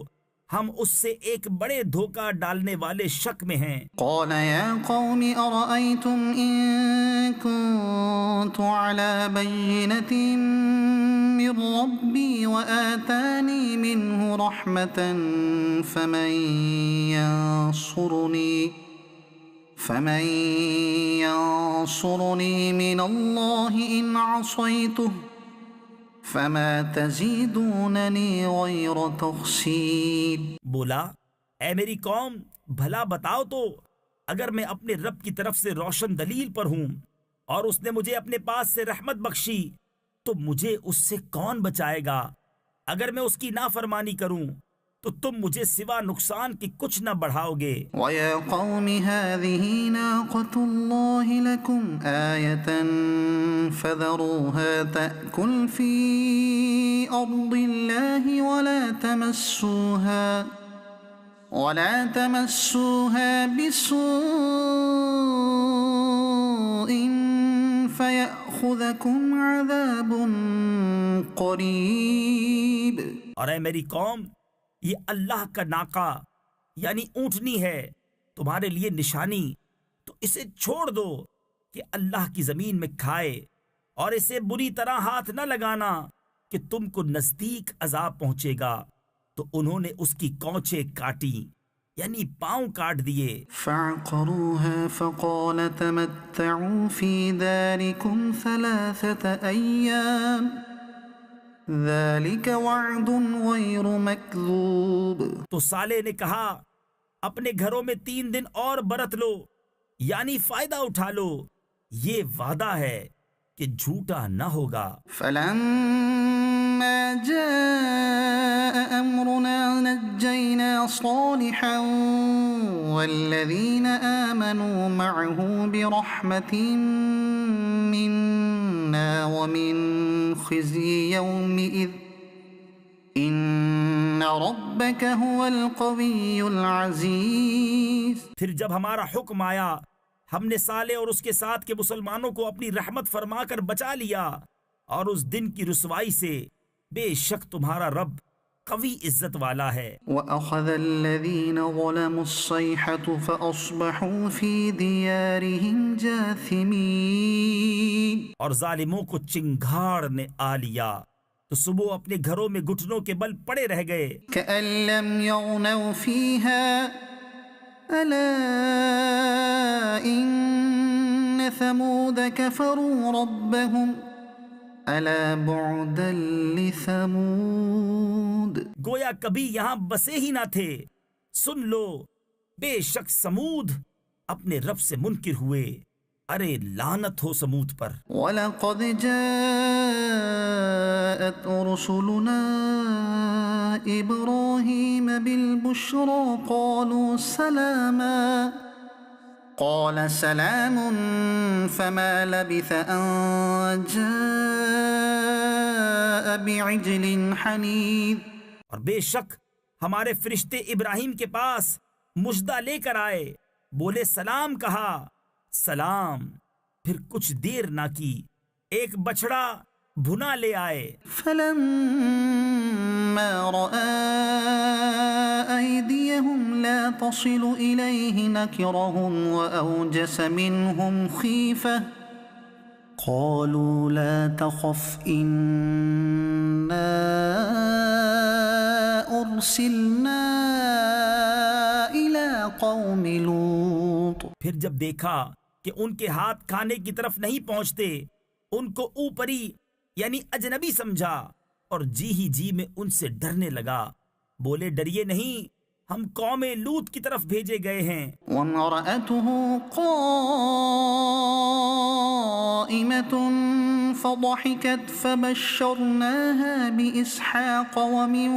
ہم اس سے ایک بڑے دھوکہ ڈالنے والے شک میں ہیں. قال يا قوم أرأيتم إن كنت على بينة من ربي وآتاني منه رحمة فمن ينصرني من الله إن عصيته فما تزيدونني غير تخسير. بولا اے میری قوم بھلا بتاؤ تو اگر میں اپنے رب کی طرف سے روشن دلیل پر ہوں اور اس نے مجھے اپنے پاس سے رحمت بخشی تو مجھے اس سے کون بچائے گا؟ اگر میں اس کی نافرمانی کروں تو تم مجھے سوا نقصان کی کچھ نہ بڑھاؤ گے. وَيَا قَوْمِ هَٰذِهِ نَاقَةُ اللَّهِ لَكُمْ آيَةً فَذَرُوهَا تَأْكُلْ فِي أَرْضِ اللَّهِ وَلَا تَمَسُّوهَا بِسُوءٍ فَيَأْخُذَكُمْ عَذَابٌ قَرِيبٌ. اور اے میری قوم، یہ اللہ کا ناقہ یعنی اونٹنی ہے تمہارے لیے نشانی، تو اسے چھوڑ دو کہ اللہ کی زمین میں کھائے، اور اسے بری طرح ہاتھ نہ لگانا کہ تم کو نزدیک عذاب پہنچے گا. تو انہوں نے اس کی کونچیں کاٹی یعنی پاؤں کاٹ دیے. فَعَقَرُوهَا فَقَالَ تَمَتَّعُوا فِي دَارِكُمْ 3 أَيَّامٍ ذَلِكَ وَعْدٌ غَيْرُ مَكْذُوبٍ. تو صالح نے کہا اپنے گھروں میں 3 دن اور برت لو یعنی فائدہ اٹھا لو، یہ وعدہ ہے کہ جھوٹا نہ ہوگا. فَلَمَّا جَاءَ أَمْرُنَا نَجَّيْنَا صَالِحًا وَالَّذِينَ آمَنُوا مَعَهُ بِرَحْمَةٍ مِّنَّا وَمِن خِزْيِ يَوْمِئِذٍ إِنَّ رَبَّكَ هُوَ الْقَوِيُّ الْعَزِيزُ. پھر جب ہمارا حکم آیا ہم نے صالح اور اس کے ساتھ کے مسلمانوں کو اپنی رحمت فرما کر بچا لیا، اور اس دن کی رسوائی سے بے شک تمہارا رب قوی عزت والا ہے. وَأَخَذَ الَّذِينَ ظَلَمُوا الصَّيْحَةُ فَأَصْبَحُوا فِي دِيَارِهِمْ جَاثِمِينَ. اور ظالموں کو چنگھاڑ نے آ لیا تو صبح اپنے گھروں میں گھٹنوں کے بل پڑے رہ گئے. كَأَن لَّمْ يَغْنَوْا فِيهَا أَلَا إِنَّ ثَمُودَ كَفَرُوا رَبَّهُمْ أَلَا بُعْدًا لِثَمُودَ. گویا کبھی یہاں بسے ہی نہ تھے. سن لو بے شک سمود اپنے رب سے منکر ہوئے، ارے لعنت ہو سمود پر. وَلَقَدْ جَاءَتْ رُسُلُنَا إِبْرَاهِيمَ بِالْبُشْرَىٰ قَالُوا سَلَامًا قَالَ سَلَامٌ فَمَا لَبِثَ أَن جَاءَ بِعِجْلٍ حَنِيذٍ. اور بے شک ہمارے فرشتے ابراہیم کے پاس مژدہ لے کر آئے، بولے سلام، کہا سلام، پھر کچھ دیر نہ کی ایک بچڑا بھنا لے آئے. فَلَمَّا رَأَىٰ أَيْدِيَهُمْ لَا تَصِلُ إِلَيْهِ نَكِرَهُمْ وَأَوْجَسَ مِنْهُمْ خِيفَةً قَالُوا لَا تَخَفْ إِنَّا أُرْسِلْنَا إِلَىٰ قَوْمِ لُوطٍ. پھر جب دیکھا کہ ان کے ہاتھ کھانے کی طرف نہیں پہنچتے، ان کو اوپری یعنی اجنبی سمجھا اور جی ہی جی میں ان سے ڈرنے لگا. بولے ڈریے نہیں، ہم قوم لوط کی طرف بھیجے گئے ہیں. وَامْرَأَتُهُ قَائِمَةٌ فَضَحِكَتْ فَبَشَّرْنَاهَا بِإِسْحَاقَ وَمِن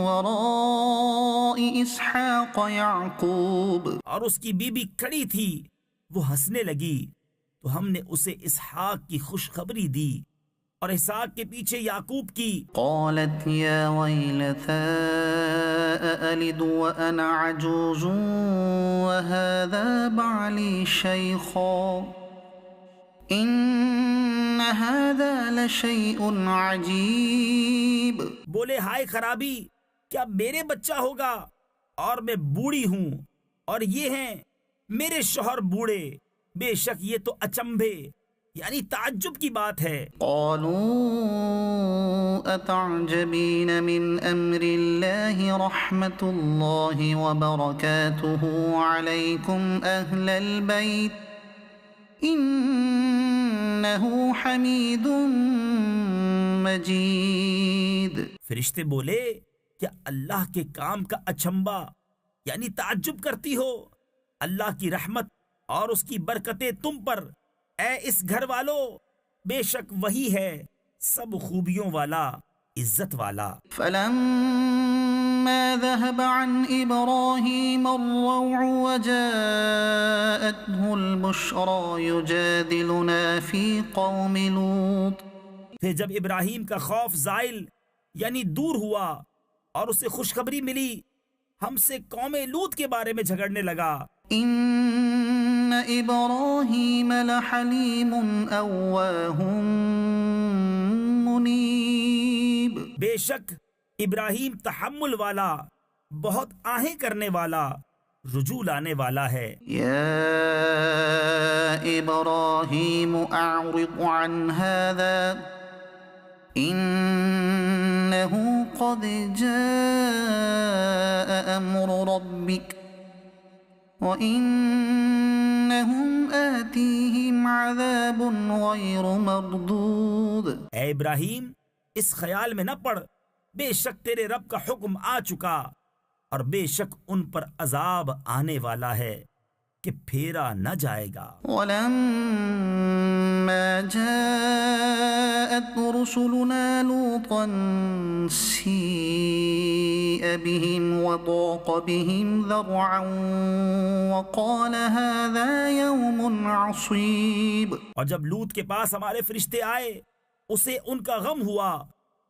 وَرَاءِ إِسْحَاقَ يَعْقُوبَ. اور اس کی بیوی کھڑی تھی، وہ ہنسنے لگی تو ہم نے اسے اسحاق کی خوشخبری دی اور اسحاق کے پیچھے یعقوب کی. قالت يا ويلتى أألد وأنا عجوز وهذا بعلي شيخا إن هذا لشيء عجيب. بولے ہائے خرابی، کیا میرے بچہ ہوگا اور میں بوڑھی ہوں اور یہ ہیں میرے شوہر بوڑھے، بے شک یہ تو اچنبھے یعنی تعجب کی بات ہے۔ قالوا أتعجبين من أمر الله رحمة الله وبركاته عليكم أهل البيت إنه حميد مجيد۔ فرشتے بولے کیا اللہ کے کام کا اچنبا یعنی تعجب کرتی ہو؟ اللہ کی رحمت اور اس کی برکتیں تم پر اے اس گھر والو، بے شک وہی ہے سب خوبیوں والا، عزت والا۔ فلما ذهب عن إبراهيم الروع وجاءته البشرى يجادلنا في قوم لوط، پھر جب ابراہیم کا خوف زائل یعنی دور ہوا اور اسے خوشخبری ملی، ہم سے قوم لوط کے بارے میں جھگڑنے لگا۔ إن إبراهيم لحليم أواه منيب، بے شک ابراہیم تحمل والا، بہت آہیں کرنے والا، رجوع لانے والا ہے۔ يا إبراهيم أعرض عن هذا إنه قد جاء أمر ربك وَإِنَّهُمْ آتِيهِمْ عَذَابٌ غَيْرُ مَرْدُودٍ، اے ابراہیم اس خیال میں نہ پڑ، بے شک تیرے رب کا حکم آ چکا اور بے شک ان پر عذاب آنے والا ہے کہ پھیرا نہ جائے گا۔ وَلَمَّا جَاءَتْ رُسُلُنَا لُوطًا سِيءَ بِهِمْ وَضَاقَ بِهِمْ ذَرْعًا وَقَالَ هَذَا يَوْمٌ عَصِيبٌ، اور جب لوط کے پاس ہمارے فرشتے آئے اسے ان کا غم ہوا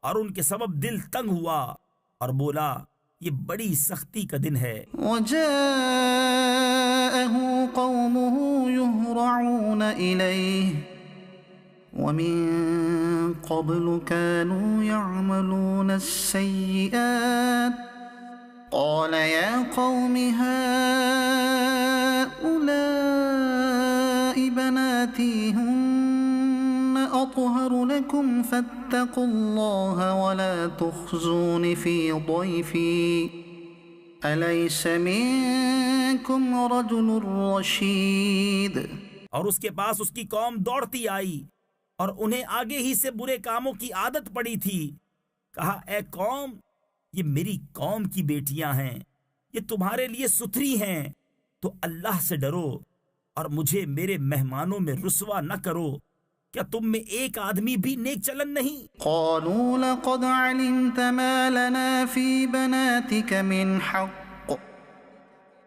اور ان کے سبب دل تنگ ہوا اور بولا یہ بڑی سختی کا دن ہے۔ وَجَاءَهُ قَوْمُهُ يُهْرَعُونَ إِلَيْهِ وَمِن قَبْلُ كَانُوا يَعْمَلُونَ السَّيِّئَاتِ قَالَ يَا قَوْمِ هَؤُلَاءِ بَنَاتِي هُنَّ أَطْهَرُ لَكُمْ فَاتَّقُوا اللَّهَ وَلَا تُخْزُونِ فِي ضَيْفِي أَلَيْسَ مِنكُمْ رَجُلٌ رَشِيدٌ۔ اور اس کے پاس اس کی قوم دوڑتی آئی اور انہیں آگے ہی سے برے کاموں کی عادت پڑی تھی۔ کہا اے قوم، یہ میری قوم کی بیٹیاں ہیں، یہ تمہارے لیے ستھری ہیں، تو اللہ سے ڈرو اور مجھے میرے مہمانوں میں رسوا نہ کرو۔ کیا تم میں ایک آدمی بھی نیک چلن نہیں؟ قالوا لقد علمت ما لنا في بناتك من حق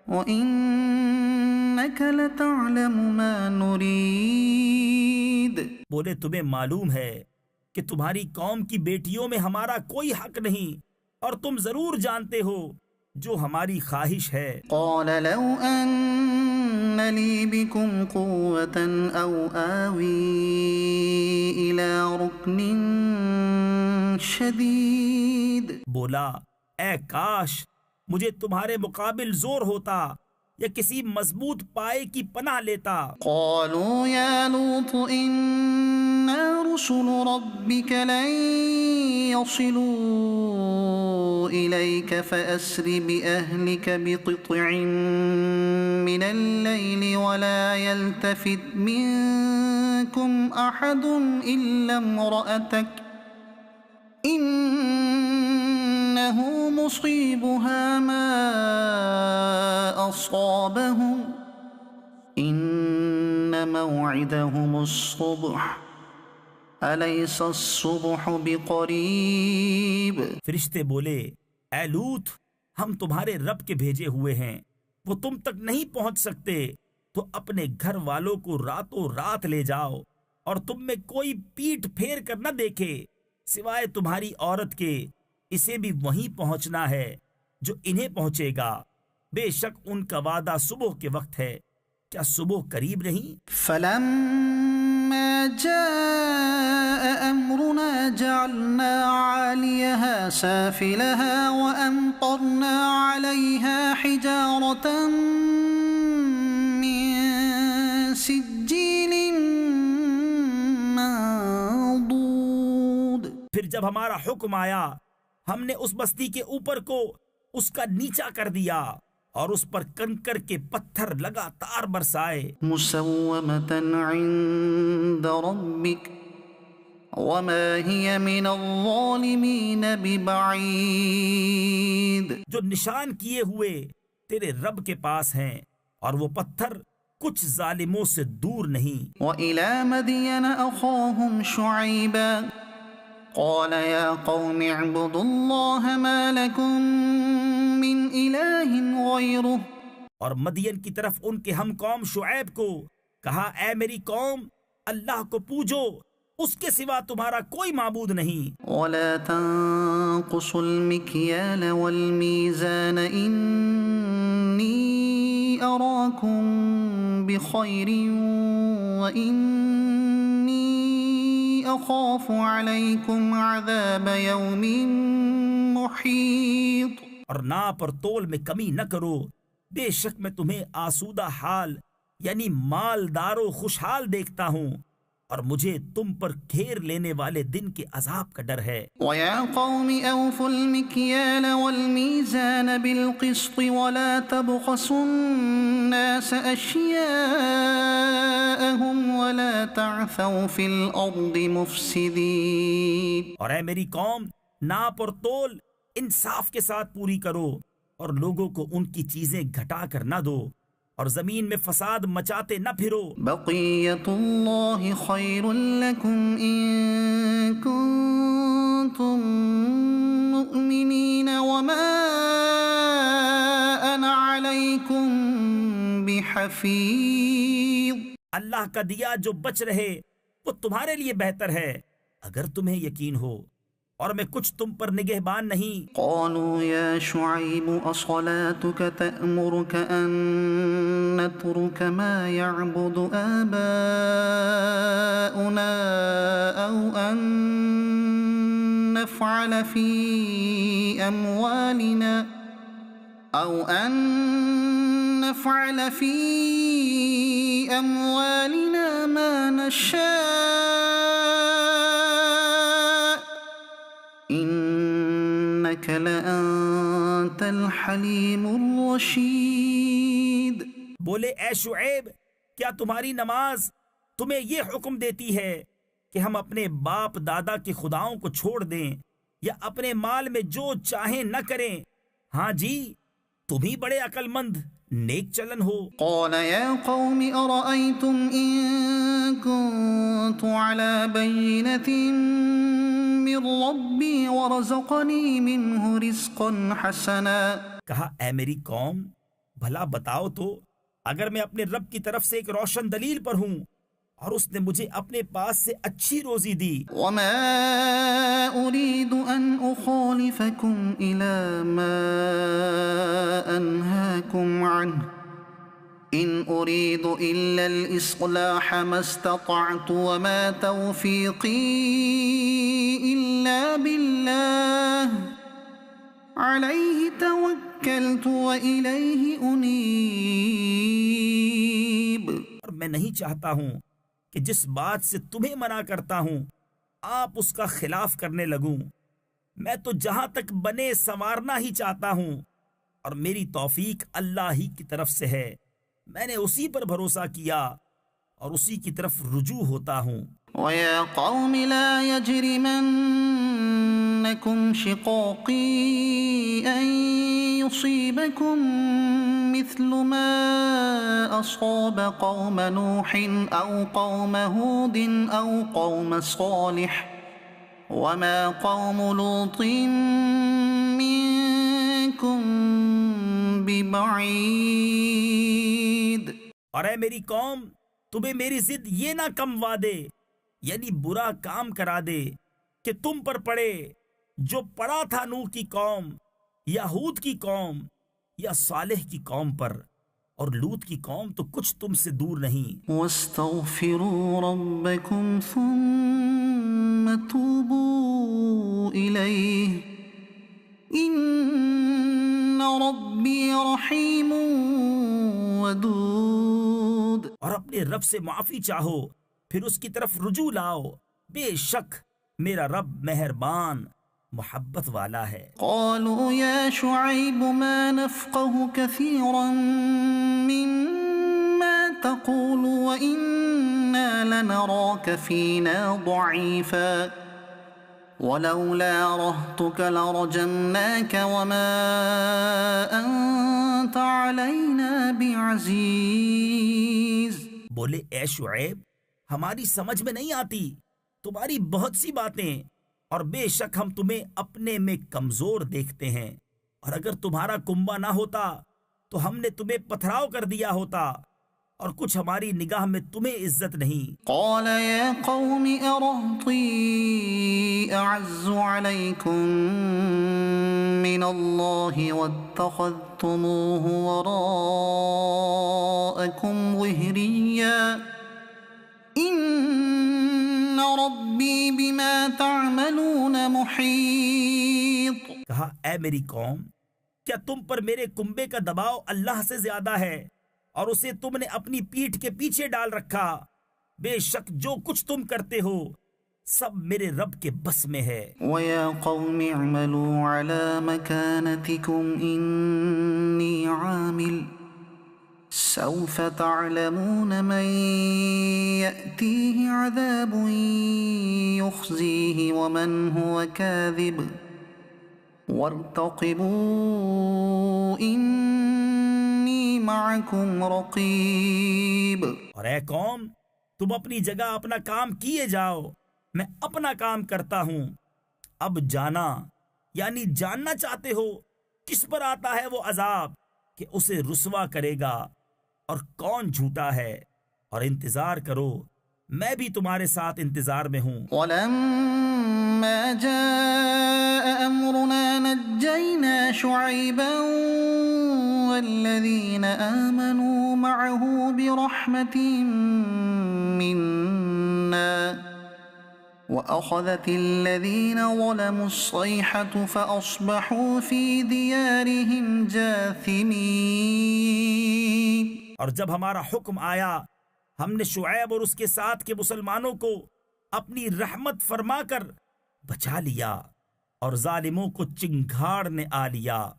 وإنك لتعلم ما نريد، بولے تمہیں معلوم ہے کہ تمہاری قوم کی بیٹیوں میں ہمارا کوئی حق نہیں اور تم ضرور جانتے ہو جو ہماری خواہش ہے۔ قال لو أن لي بكم قوة أو آوي إلى ركن شديد، بولا اے کاش مجھے تمہارے مقابل زور ہوتا یا کسی مضبوط پائے کی پناہ لیتا۔ قالوا يا لوط إنا رسل ربك لن يصلوا إليك فأسر بأهلك بقطع من الليل ولا يلتفت منكم أحد إلا امرأتك إنه مصيبها ما أصابهم إن موعدهم الصبح أليس الصبح بقريب۔ فرشتے بولے اے لوط، ہم تمہارے رب کے بھیجے ہوئے ہیں، وہ تم تک نہیں پہنچ سکتے، تو اپنے گھر والوں کو راتوں رات لے جاؤ اور تم میں کوئی پیٹ پھیر کر نہ دیکھے سوائے تمہاری عورت کے، اسے بھی وہیں پہنچنا ہے جو انہیں پہنچے گا، بے شک ان کا وعدہ صبح کے وقت ہے، کیا صبح قریب نہیں؟ فلما جاء أمرنا جعلنا عاليها سافلها وأمطرنا عليها حجارة من سجيل پھر جب ہمارا حکم آیا ہم نے اس بستی کے اوپر کو اس کا نیچا کر دیا اور اس پر کنکر کے پتھر لگاتار برسائے، مسومة عند ربك وما هي من الظالمين ببعيد، جو نشان کیے ہوئے تیرے رب کے پاس ہیں اور وہ پتھر کچھ ظالموں سے دور نہیں۔ وإلى مدين أخاهم شعيبا قال يا قوم اعبدوا الله ما لكم من إله غيره، اور مدین کی طرف ان کے ہم قوم شعیب کو کہا اے میری قوم اللہ کو پوجو، اس کے سوا تمہارا کوئی معبود نہیں، ولا تنقصوا المكيال والميزان إني أراكم بخير وإني أخاف عليكم عذاب يوم محيط، اور ناپ اور تول میں کمی نہ کرو، بے شک میں تمہیں آسودہ حال یعنی مالدار و خوشحال دیکھتا ہوں، اور مجھے تم پر گھیر لینے والے دن کے عذاب کا ڈر ہے۔ ويا قوم أوفوا المكيال والميزان بالقسط ولا تبخسوا الناس أشياءهم ولا تعثوا في الأرض مفسدين، اور اے میری قوم ناپ اور تول انصاف کے ساتھ پوری کرو اور لوگوں کو ان کی چیزیں گھٹا کر نہ دو اور زمین میں فساد مچاتے نہ پھرو۔ بقية الله خير لكم إن كنتم مؤمنين وما أنا عليكم بحفيظ، اللہ کا دیا جو بچ رہے وہ تمہارے لیے بہتر ہے اگر تمہیں یقین ہو، اور میں کچھ تم پر نگہبان نہیں۔ قالوا يا شعيب أصلاتك تأمرك أن نترك ما يعبد آباؤنا أو أن نفعل في أموالنا ما نشاء إنك لأنت الحليم الرشيد، بولے اے شعیب کیا تمہاری نماز تمہیں یہ حکم دیتی ہے کہ ہم اپنے باپ دادا کے خداؤں کو چھوڑ دیں یا اپنے مال میں جو چاہیں نہ کریں؟ ہاں جی تم ہی بڑے عقل مند نیک چلن ہو۔ قال يا قوم أرأيتم إن كنت على بينة من ربي ورزقني منه رزقا حسنا، کہا اے میری قوم بھلا بتاؤ تو اگر میں اپنے رب کی طرف سے ایک روشن دلیل پر ہوں اور اس نے مجھے اپنے پاس سے اچھی روزی دی، وما أريد أن أخالفكم إلى ما أنهاكم عنه إن أريد إلا الإصلاح ما استطعت وما توفيقي إلا بالله عليه توكلت وإليه أنيب، اور میں نہیں چاہتا ہوں کہ جس بات سے تمہیں منع کرتا ہوں آپ اس کا خلاف کرنے لگوں، میں تو جہاں تک بنے سنوارنا ہی چاہتا ہوں اور میری توفیق اللہ ہی کی طرف سے ہے، میں نے اسی پر بھروسہ کیا اور اسی کی طرف رجوع ہوتا ہوں۔ وَيَا قَوْمِ لَا يَجْرِمَنَّكُمْ شِقَاقِي أَن يُصِيبَكُم مِّثْلُ مَا أَصَابَ قَوْمَ نُوحٍ أَوْ قَوْمَ هُودٍ أَوْ قَوْمَ صَالِحٍ وَمَا قَوْمُ لُوطٍ مِّنكُم بِبَعِيدٍ، اور اے میری قوم تمہیں میری ضد یہ نہ کموا دے یعنی برا کام کرا دے کہ تم پر پڑے جو پڑا تھا نوح کی قوم یا ہود کی قوم یا صالح کی قوم پر، اور لوط کی قوم تو کچھ تم سے دور نہیں۔ وَاسْتَغْفِرُوا رَبَّكُمْ ثُمَّ تُوبُوا إِلَيْهِ إِنَّ رَبِّي رَحِيمٌ وَدُودٌ، اور اپنے رب سے معافی چاہو پھر اس کی طرف رجوع لاؤ، بے شک میرا رب مہربان محبت والا ہے۔ قالوا يا شعيب ما نفقه كثيرا مما تقول وإنا لنراك فينا ضعيفا ولولا رهطك لرجمناك وما أنت علينا بعزيز۔ بولے اے شعیب، ہماری سمجھ میں نہیں آتی تمہاری بہت سی باتیں، اور بے شک ہم تمہیں اپنے میں کمزور دیکھتے ہیں، اور اگر تمہارا کنبہ نہ ہوتا تو ہم نے تمہیں پتھراؤ کر دیا ہوتا، اور کچھ ہماری نگاہ میں تمہیں عزت نہیں۔ قال يا قوم أرهطي أعز عليكم من الله واتخذتموه وراءكم ظهريا إن ربي بما تعملون محيط۔ کہا اے میری قوم، کیا تم پر میرے کنبے کا دباؤ اللہ سے زیادہ ہے اور اسے تم نے اپنی پیٹھ کے پیچھے ڈال رکھا؟ بے شک جو کچھ تم کرتے ہو سب میرے رب کے بس میں ہے۔ وَيَا قَوْمِ اعْمَلُوا عَلَى مَكَانَتِكُمْ إِنِّي عَامِلٌ سَوْفَ تَعْلَمُونَ مَن يَأْتِيهِ عَذَابٌ يُخْزِيهِ وَمَنْ هُوَ كَاذِبٌ وَارْتَقِبُوا إِنِّي مَعَكُمْ رَقِيبٌ۔ اور اے قوم، تم اپنی جگہ اپنا کام کیے جاؤ، میں اپنا کام کرتا ہوں۔ اب جانا یعنی جاننا چاہتے ہو کس پر آتا ہے وہ عذاب کہ اسے رسوا کرے گا اور کون جھوٹا ہے، اور انتظار کرو میں بھی تمہارے ساتھ انتظار میں ہوں۔ وَلَمَّا جَاءَ أَمْرُنَا نَجَّيْنَا شُعَيْبًا وَالَّذِينَ آمَنُوا مَعَهُ بِرَحْمَةٍ مِّنَّا وَأَخَذَتِ الَّذِينَ ظَلَمُوا الصَّيْحَةُ فَأَصْبَحُوا فِي دِيَارِهِمْ جَاثِمِينَ۔ اور جب ہمارا حکم آیا ہم نے شعیب اور اس کے ساتھ کے مسلمانوں کو اپنی رحمت فرما کر بچا لیا، اور ظالموں کو چنگھاڑ نے آ لیا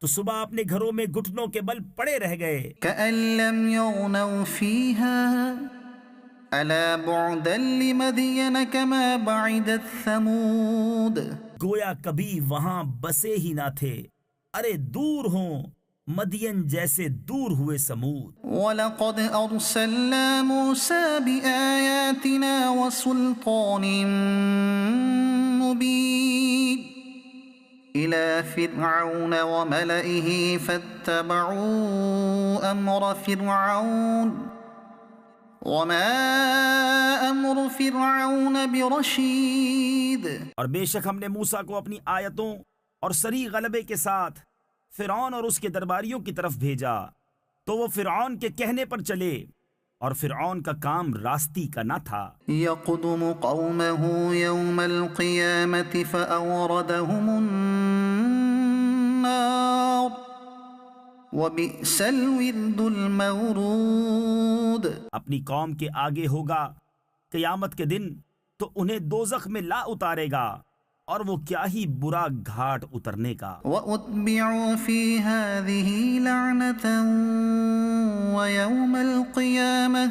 تو صبح اپنے گھروں میں گھٹنوں کے بل پڑے رہ گئے۔ كَأَن لَّمْ يَغْنَوْا فِيهَا أَلَا بُعْدًا لِّمَدْيَنَ كَمَا بَعِدَتْ ثَمُودُ۔ گویا کبھی وہاں بسے ہی نہ تھے، ارے دور ہوں مدین جیسے دور ہوئے سمود۔ وَلَقَدْ أَرْسَلْنَا مُوسَىٰ بِآيَاتِنَا وَسُلْطَانٍ مُّبِينٍ إِلَىٰ فِرْعَوْنَ وَمَلَئِهِ فَاتَّبَعُوا أَمْرَ فِرْعَوْنَ وَمَا أَمْرُ فِرْعَوْنَ بِرَشِيدٍ۔ اور بے شک ہم نے موسیٰ کو اپنی آیتوں اور سری غلبے کے ساتھ فرعون اور اس کے درباریوں کی طرف بھیجا تو وہ فرعون کے کہنے پر چلے، اور فرعون کا کام راستی کا نہ تھا۔ يَقْدُمُ قَوْمَهُ يَوْمَ الْقِيَامَةِ فَأَوْرَدَهُمُ النَّارَ وَبِئْسَ الْوِرْدُ الْمَوْرُودُ۔ اپنی قوم کے آگے ہوگا قیامت کے دن تو انہیں دوزخ میں لا اتارے گا، اور وہ کیا ہی برا گھاٹ اترنے کا۔ وَأُتْبِعُوا فِي هَٰذِهِ لَعْنَةً وَيَوْمَ الْقِيَامَةِ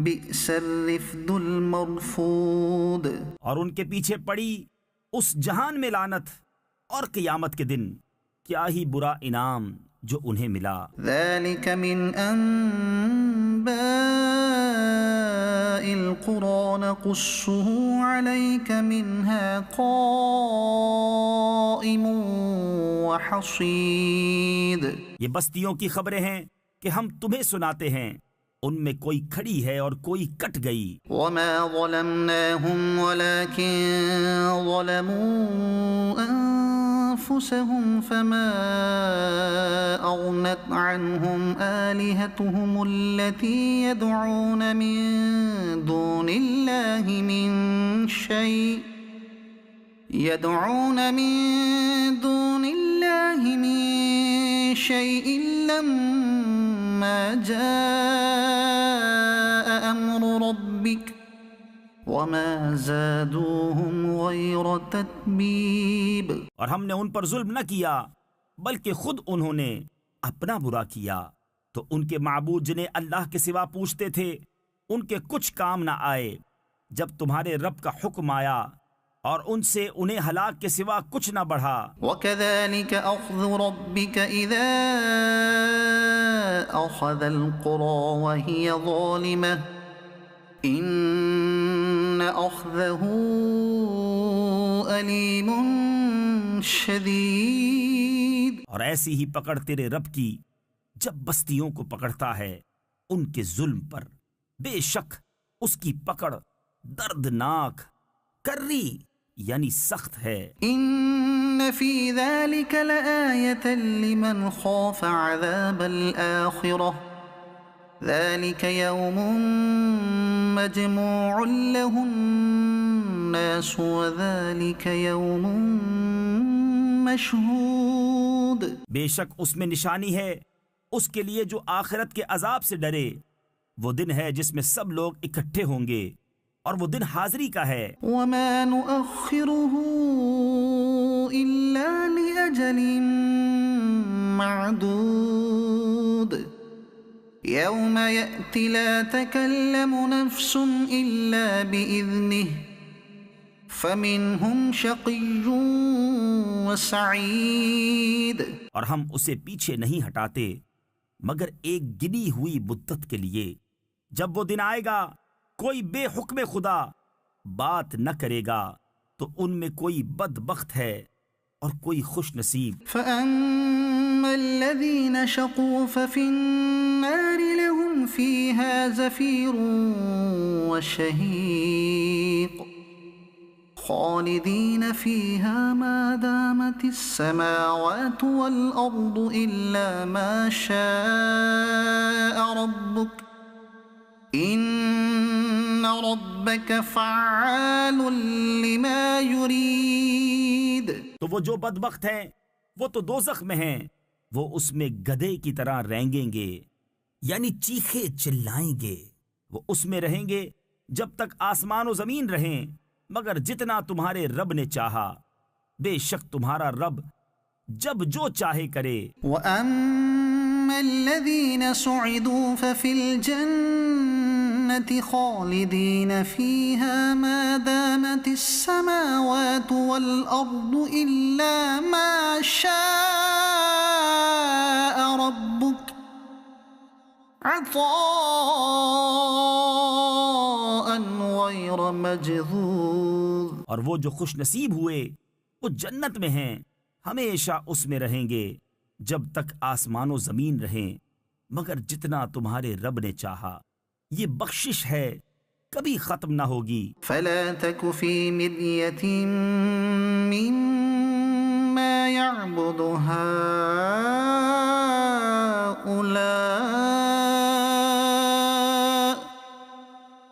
بِئْسَ الرِّفْدُ الْمَرْفُودُ۔ اور ان کے پیچھے پڑی اس جہان میں لعنت، اور قیامت کے دن کیا ہی برا انعام جو انہیں ملا۔ ذَلِكَ مِنْ أَنبَاءِ الْقُرَىٰ نَقُصُّهُ عَلَيْكَ مِنْهَا قَائِمٌ وَحَصِيدٌ۔ یہ بستیوں کی خبریں ہیں کہ ہم تمہیں سناتے ہیں، ان میں کوئی کھڑی ہے اور کوئی کٹ گئی۔ وَمَا ظَلَمْنَاهُمْ وَلَٰكِن ظَلَمُوا أَنفُسَهُمْ فَمَا أَغْنَتْ عَنْهُمْ آلِهَتُهُمُ الَّتِي يَدْعُونَ مِن دُونِ اللَّهِ مِن شَيْءٍ لَّمَّا جَاءَ أَمْرُ رَبِّكَ وما زادوهم غير تتبيب. اور ہم نے ان پر ظلم نہ کیا بلکہ خود انہوں نے اپنا برا کیا. تو ان کے معبود جنہیں اللہ کے سوا پوچھتے تھے ان کے کچھ کام نہ آئے جب تمہارے رب کا حکم آیا، اور ان سے انہیں ہلاک کے سوا کچھ نہ بڑھا. وكذلك أخذ ربك إذا أخذ القرى وهي ظالمة إن أخذه أليم شديد. اور ایسی ہی پکڑ تیرے رب کی جب بستیوں کو پکڑتا ہے ان کے ظلم پر، بے شک اس کی پکڑ دردناک، کری یعنی سخت ہے. إن في ذلك لآية لمن خاف عذاب الآخرة ذلك يوم مجموع له الناس وذلك يوم مشهود. بے شک اس میں نشانی ہے اس کے لیے جو آخرت کے عذاب سے ڈرے. وہ دن ہے جس میں سب لوگ اکٹھے ہوں گے اور وہ دن حاضری کا ہے. وما نؤخره إلا لأجل معدود يوم يأتي لا تكلم نفس إلا بإذنه فمنهم شقي وسعيد. اور ہم اسے پیچھے نہیں ہٹاتے مگر ایک گنی ہوئی مدت کے لیے. جب وہ دن آئے گا کوئی بے حکم خدا بات نہ کرے گا تو ان میں کوئی بدبخت ہے اور کوئی خوش نصیب. فأما الذين شقوا ففي النار لهم فيها زفير وشهيق خالدين فيها ما دامت السماوات والأرض إلا ما شاء ربك إن ربك فعال لما يريد. تو وہ جو بدبخت ہیں وہ تو دوزخ میں ہیں، وہ اس میں گدھے کی طرح رینگیں گے یعنی چیخے چلائیں گے. وہ اس میں رہیں گے جب تک آسمان و زمین رہیں مگر جتنا تمہارے رب نے چاہا. بے شک تمہارا رب جب جو چاہے کرے. وَأَمَّا الَّذِينَ سُعِدُوا فَفِي الْجَنَّةِ خَالِدِينَ فِيهَا مَا دَامَتِ السَّمَاوَاتُ وَالْأَرْضُ إِلَّا مَا شَاءَ رَبُّكَ عَطَاءً غَيْرَ مَجْذُوذٍ. اور وہ جو خوش نصیب ہوئے وہ جنت میں ہیں، ہمیشہ اس میں رہیں گے جب تک آسمان و زمین رہیں مگر جتنا تمہارے رب نے چاہا. یہ بخشش ہے کبھی ختم نہ ہوگی. فلا تك في مرية مما يعبد هؤلاء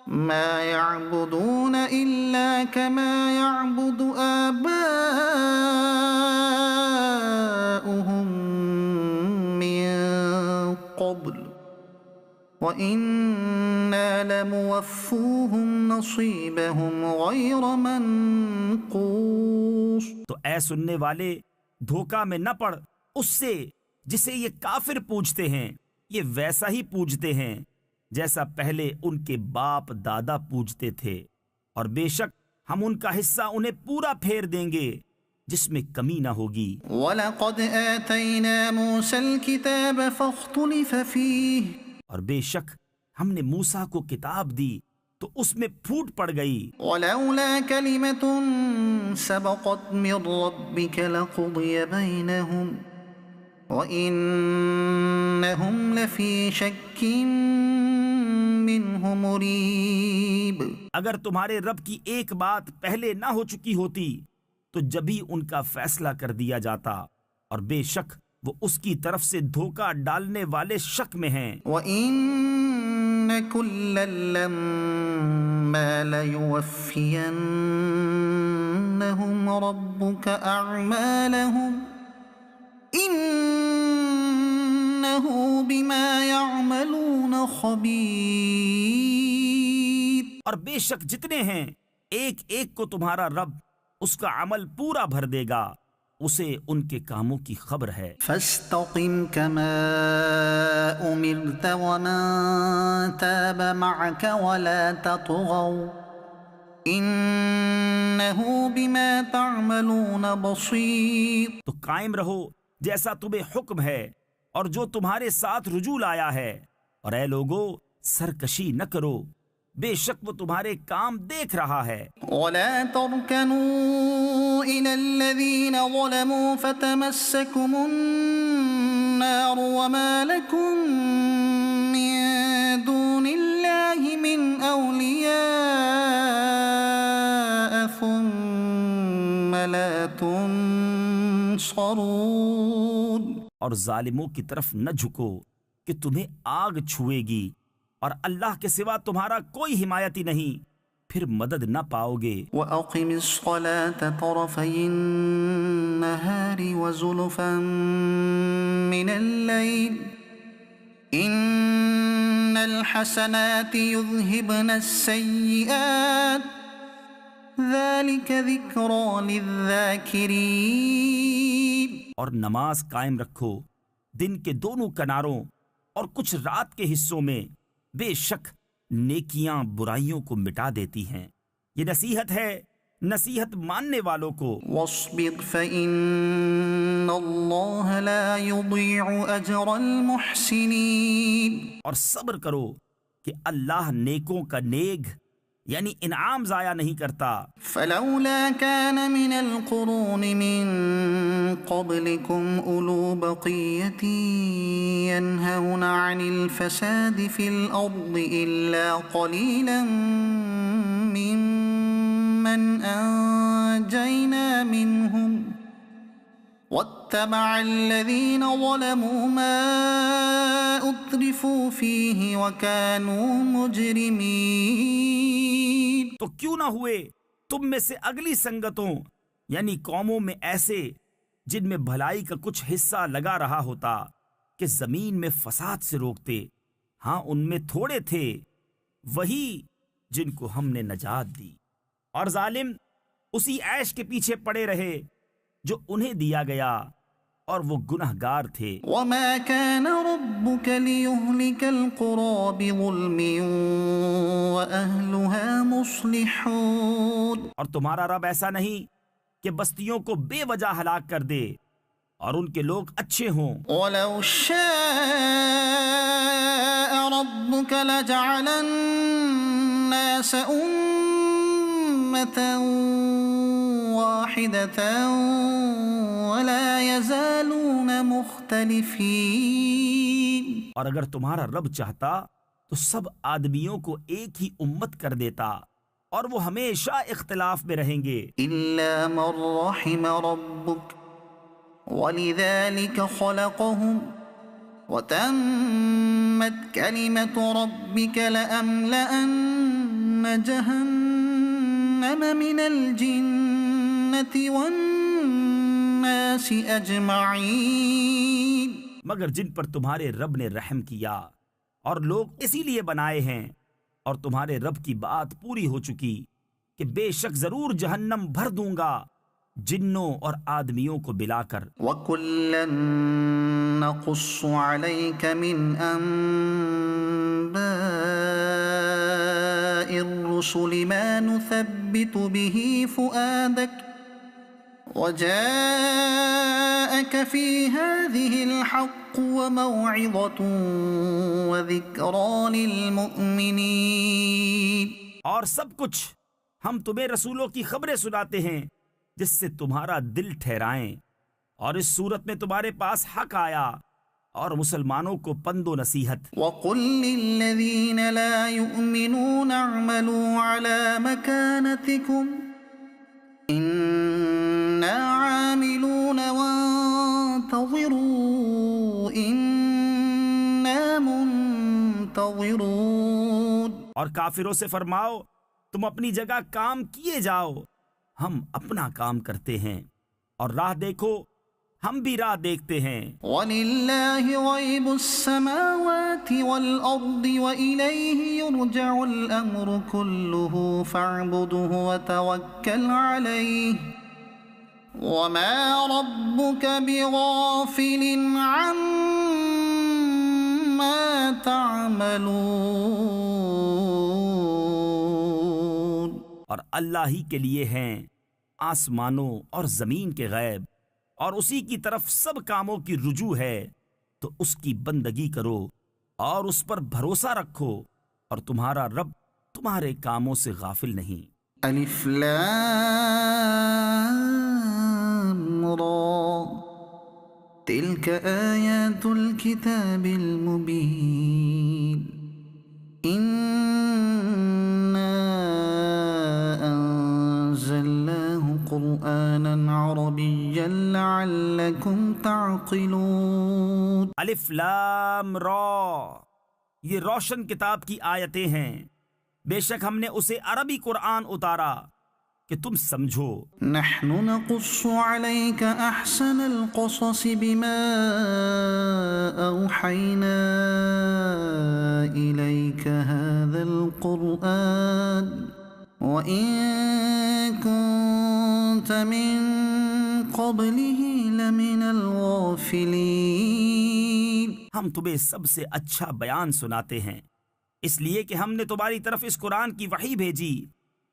ما يعبدون إلا كما يعبد آباؤهم من قبل وَإِنَّا لَمُوَفُّوهُمْ نَصِيبَهُمْ غَيْرَ مَنْقُوصٍ. تو اے سننے والے دھوکہ میں نہ پڑ اس سے جسے یہ کافر پوجتے ہیں. یہ ویسا ہی پوجتے ہیں جیسا پہلے ان کے باپ دادا پوجتے تھے، اور بے شک ہم ان کا حصہ انہیں پورا پھیر دیں گے جس میں کمی نہ ہوگی. وَلَقَدْ آتَيْنَا مُوسَى الْكِتَابَ فَاخْتُلِفَ فِيهِ. اور بے شک ہم نے موسیٰ کو کتاب دی تو اس میں پھوٹ پڑ گئی. وَلَوْلَا كَلِمَةٌ سَبَقَتْ مِنْ رَبِّكَ لَقُضِيَ بَيْنَهُمْ وَإِنَّهُمْ لَفِي شَكٍّ مِّنْهُ مُرِيبٍ. اگر تمہارے رب کی ایک بات پہلے نہ ہو چکی ہوتی تو جبھی ان کا فیصلہ کر دیا جاتا، اور بے شک وہ اس کی طرف سے دھوکہ ڈالنے والے شک میں ہیں. وَإِنَّ كُلًّا لَمَّا لَيُوَفِّيَنَّهُمْ رَبُّكَ أَعْمَالَهُمْ إِنَّهُ بِمَا يَعْمَلُونَ خَبِيرٌ. اور بے شک جتنے ہیں ایک ایک کو تمہارا رب اس کا عمل پورا بھر دے گا، اسے ان کے کاموں کی خبر ہے۔ فاستقم كما أمرت ومن تاب معك ولا تطغوا إنه بما تعملون بصير۔ تو قائم رہو جیسا تمہیں حکم ہے اور جو تمہارے ساتھ رجوع آیا ہے، اور اے لوگو سرکشی نہ کرو، بے شک وہ تمہارے کام دیکھ رہا ہے۔ ولا تركنوا إلى الذين ظلموا فتمسكم النار وما لكم من دون الله من أولياء ثم لا تنصرون۔ اور ظالموں کی طرف نہ جھکو کہ تمہیں آگ چھوئے گی، اور اللہ کے سوا تمہارا کوئی حمایتی نہیں، پھر مدد نہ پاؤ گے۔ وأقم الصلاة طرفي النهار وزلفا من الليل إن الحسنات يذهبن السيئات ذلك ذكرى للذاكرين۔ اور نماز قائم رکھو دن کے دونوں کناروں اور کچھ رات کے حصوں میں، بے شک نیکیاں برائیوں کو مٹا دیتی ہیں، یہ نصیحت ہے نصیحت ماننے والوں کو۔ واصبر فإن الله لا يضيع أجر المحسنين۔ اور صبر کرو کہ اللہ نیکوں کا نیک یعنی انعام ضائع نہیں کرتا۔ فلولا كان من القرون من قبلكم أولو بقية ينهون عن الفساد في الأرض إلا قليلا ممن أنجينا منهم واتبع الذين ظلموا ما أترفوا فيه وكانوا مجرمين۔ تو کیوں نہ ہوئے تم میں سے اگلی سنگتوں یعنی قوموں میں ایسے جن میں بھلائی کا کچھ حصہ لگا رہا ہوتا کہ زمین میں فساد سے روکتے، ہاں ان میں تھوڑے تھے وہی جن کو ہم نے نجات دی، اور ظالم اسی عیش کے پیچھے پڑے رہے جو انہیں دیا گیا، اور وہ گنہگار تھے۔ وما كان ربك ليهلك القرى بظلم وأهلها مصلحون۔ اور تمہارا رب ایسا نہیں کہ بستیوں کو بے وجہ ہلاک کر دے اور ان کے لوگ اچھے ہوں۔ ولو شاء ربك لجعل الناس أمة واحدة ولا يزالون مختلفين۔ اور اگر تمہارا رب چاہتا تو سب آدمیوں کو ایک ہی امت کر دیتا اور وہ ہمیشہ اختلاف میں رہیں گے۔ إلا من رحم ربك ولذلك خلقهم وتمت كلمة ربك لأملأن جهنم من الجنة والناس أجمعين۔ مگر جن پر تمہارے رب نے رحم کیا اور لوگ اسی لیے بنائے ہیں، اور تمہارے رب کی بات پوری ہو چکی کہ بے شک ضرور جہنم بھر دوں گا جنوں اور آدمیوں کو ملا کر۔ وَكُلًّا نَقُصُّ عَلَيْكَ مِنْ أَنبَاءِ الرُّسُلِ مَا نُثَبِّتُ بِهِ فُؤَادَكَ وَجَاءَكَ فِي هَذِهِ الْحَقُّ وَمَوْعِظَةٌ وَذِكْرَى لِلْمُؤْمِنِينَ۔ اور سب کچھ ہم تمہیں رسولوں کی خبریں سناتے ہیں جس سے تمہارا دل ٹھہرائیں، اور اس صورت میں تمہارے پاس حق آیا اور مسلمانوں کو پند و نصیحت۔ وَقُلْ لِلَّذِينَ لَا يُؤْمِنُونَ اعْمَلُوا عَلَى مَكَانَتِكُمْ إِنَّا عَامِلُونَ وَانتَظِرُوا إِنَّا مُنتَظِرُونَ۔ اور کافروں سے فرماؤ تم اپنی جگہ کام کیے جاؤ، ہم اپنا کام کرتے ہیں، اور راہ دیکھو ہم بھی راہ دیکھتے ہیں۔ وَلِلَّهِ غَيْبُ السَّمَاوَاتِ وَالْأَرْضِ وَإِلَيْهِ يُرْجَعُ الْأَمْرُ كُلُّهُ فَاعْبُدْهُ وَتَوَكَّلْ عَلَيْهِ وَمَا رَبُّكَ بِغَافِلٍ عَمَّا تَعْمَلُونَ۔ اور اللہ ہی کے لیے ہیں آسمانوں اور زمین کے غیب، اور اسی کی طرف سب کاموں کی رجوع ہے، تو اس کی بندگی کرو اور اس پر بھروسہ رکھو، اور تمہارا رب تمہارے کاموں سے غافل نہیں۔ الف لام را تلك آیات الكتاب المبین قرآنا عربيا لعلكم تعقلون۔ الف لام را، یہ روشن کتاب کی آیتیں ہیں، بے شک ہم نے اسے عربی قرآن اتارا کہ تم سمجھو۔ نحن نقص عليك احسن القصص بما اوحينا اليك هذا القرآن وإن كنت من قبله لمن الغافلين۔ ہم تمہیں سب سے اچھا بیان سناتے ہیں، اس لیے کہ ہم نے تمہاری طرف اس قرآن کی وحی بھیجی،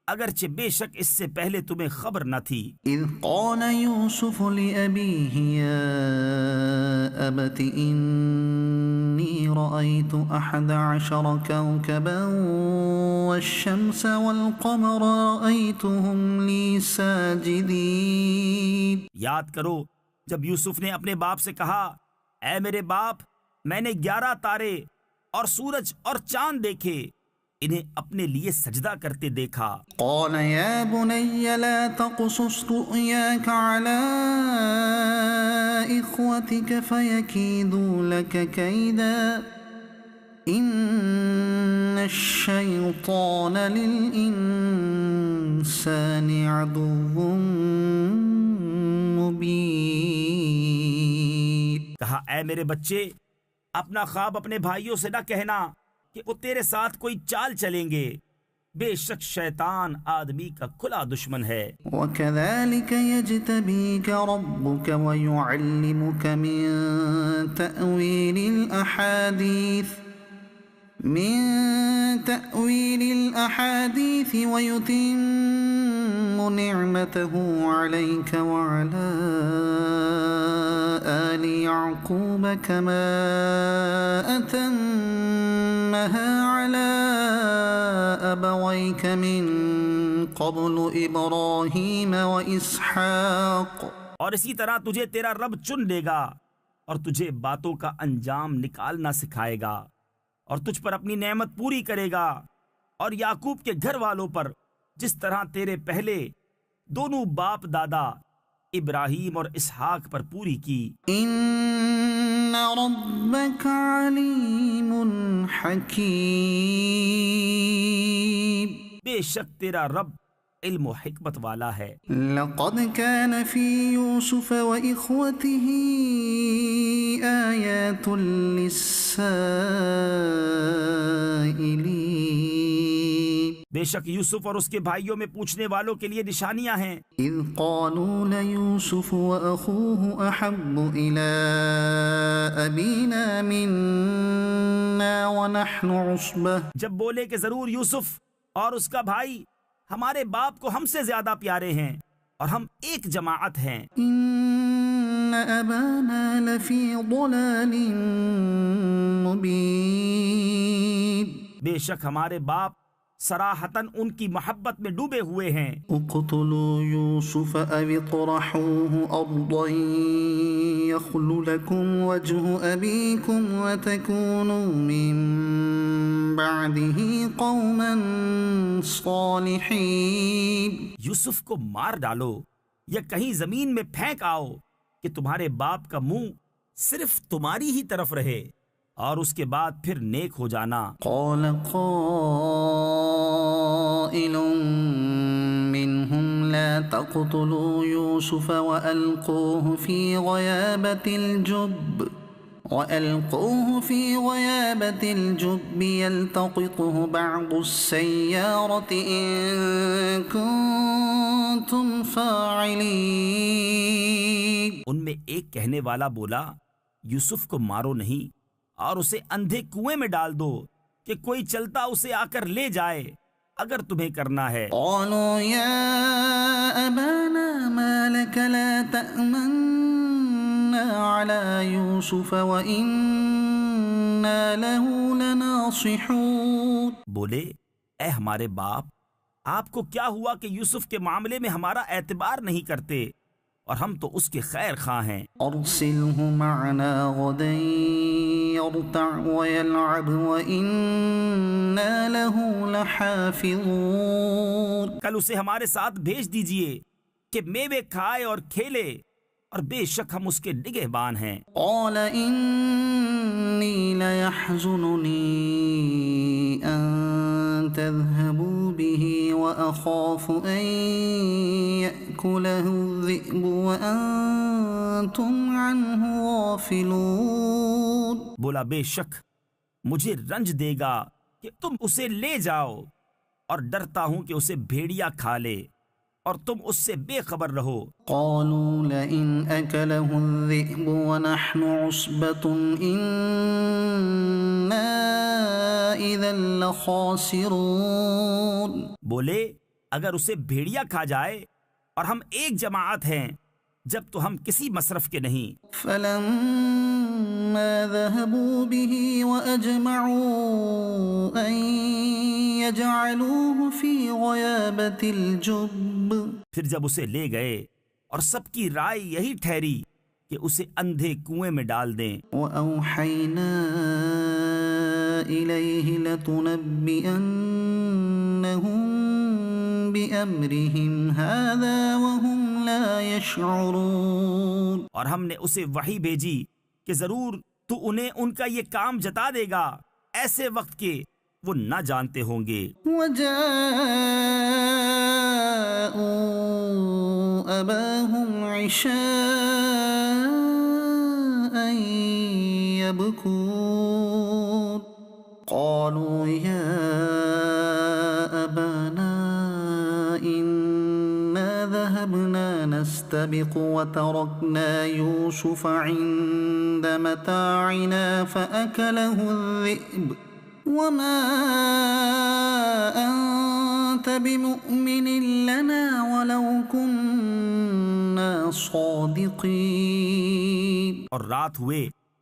اگرچہ بے شک اس سے پہلے تمہیں خبر نہ تھی۔ اذ قال يوسف لأبيه يا أبت إني رأيت 11 كوكبا والشمس والقمر رأيتهم لي ساجدين۔ یاد کرو جب یوسف نے اپنے باپ سے کہا، اے میرے باپ، میں نے 11 تارے اور سورج اور چاند دیکھے، انہیں اپنے لیے سجدہ کرتے دیکھا۔ قال يا بني لا تقصص رؤياك على إخوتك فيكيدوا لك كيدا إن الشيطان للإنسان عدو مبين۔ کہا اے میرے بچے، اپنا خواب اپنے بھائیوں سے نہ کہنا کہ وہ تیرے ساتھ کوئی چال چلیں گے، بے شک شیطان آدمی کا کھلا دشمن ہے۔ وَكَذَلِكَ يَجْتَبِيكَ رَبُّكَ وَيُعَلِّمُكَ من تأويل الأحاديث ويتم نعمته عليك وعلى آل يعقوب كما أتمها على أبويك من قبل إبراهيم وإسحاق۔ اور اسی طرح تجھے تیرا رب چن لے گا اور تجھے باتوں کا انجام نکالنا سکھائے گا، اور تجھ پر اپنی نعمت پوری کرے گا، اور یعقوب کے گھر والوں پر جس طرح تیرے پہلے دونوں باپ دادا ابراہیم اور اسحاق پر پوری کی۔ ان ربک علیم حکیم، بے شک تیرا رب علم و حکمت والا ہے۔ لقد كان في يوسف وإخوته آيات للسائلين، بے شک یوسف اور اس کے بھائیوں میں پوچھنے والوں کے لیے نشانیاں ہیں۔ اذ قالوا ليوسف وأخوه أحب إلى أبينا منا ونحن عصبة، جب بولے کہ ضرور یوسف اور اس کا بھائی ہمارے باپ کو ہم سے زیادہ پیارے ہیں اور ہم ایک جماعت ہیں۔ ان ابانا لفی ضلال مبین، بے شک ہمارے باپ صراحتاً ان کی محبت میں ڈوبے ہوئے ہیں۔ اقتلوا یوسف او اطرحوه ارضا یخل لکم وجه ابیکم وتکونوا من بعده قوما صالحین، یوسف کو مار ڈالو یا کہیں زمین میں پھینک آؤ کہ تمہارے باپ کا منہ صرف تمہاری ہی طرف رہے اور اس کے بعد پھر نیک ہو جانا۔ قال قائل منهم لا اقتلوا يوسف وألقوه في غيابة الجب يلتقطه بعض السيارة إن كنتم فاعلين. ان میں ایک کہنے والا بولا یوسف کو مارو نہیں اور اسے اندھے کنویں میں ڈال دو کہ کوئی چلتا اسے آ کر لے جائے اگر تمہیں کرنا ہے. قالوا يا أبانا ما لك لا تأمنا على يوسف وإنا له لناصحون. بولے اے ہمارے باپ، آپ کو کیا ہوا کہ یوسف کے معاملے میں ہمارا اعتبار نہیں کرتے اور ہم تو اس کے خیر خواہ ہیں. أرسله معنا غدا يرتع ويلعب وإنا له لحافظون. کل اسے ہمارے ساتھ بھیج دیجئے کہ میوے کھائے اور کھیلے اور بے شک ہم اس کے نگہبان ہیں. قال إني ليحزنني أن تذهبوا به وأخاف أن يأكله الذئب وأنتم عنه غافلون. بولا بے شک مجھے رنج دے گا کہ تم اسے لے جاؤ اور ڈرتا ہوں کہ اسے بھیڑیا کھا لے اور تم اس سے بے خبر رہو. قالوا لئن أكله الذئب ونحن عصبة إنا إذا لخاسرون. بولے اگر اسے بھیڑیا کھا جائے اور ہم ایک جماعت ہیں جب تو ہم کسی مصرف کے نہیں. فلما ذهبوا به وأجمعوا أن يجعلوه في غيابة الجب. پھر جب اسے لے گئے اور سب کی رائے یہی ٹھہری کہ اسے اندھے کنویں میں ڈال دیں. وأوحينا إليه لتنبئنهم بأمرهم هذا وهم لا يشعرون. اور ہم نے اسے وحی بھیجی کہ ضرور تو انہیں ان کا یہ کام جتا دے گا ایسے وقت کے وہ نہ جانتے ہوں گے. وجاءوا أباهم عشاء يبكون. قالوا يا أبانا إنا ذهبنا نستبق وتركنا يوسف عند متاعنا فأكله الذئب وما أنت بمؤمن لنا ولو كنا صادقين. اور رات ہوئے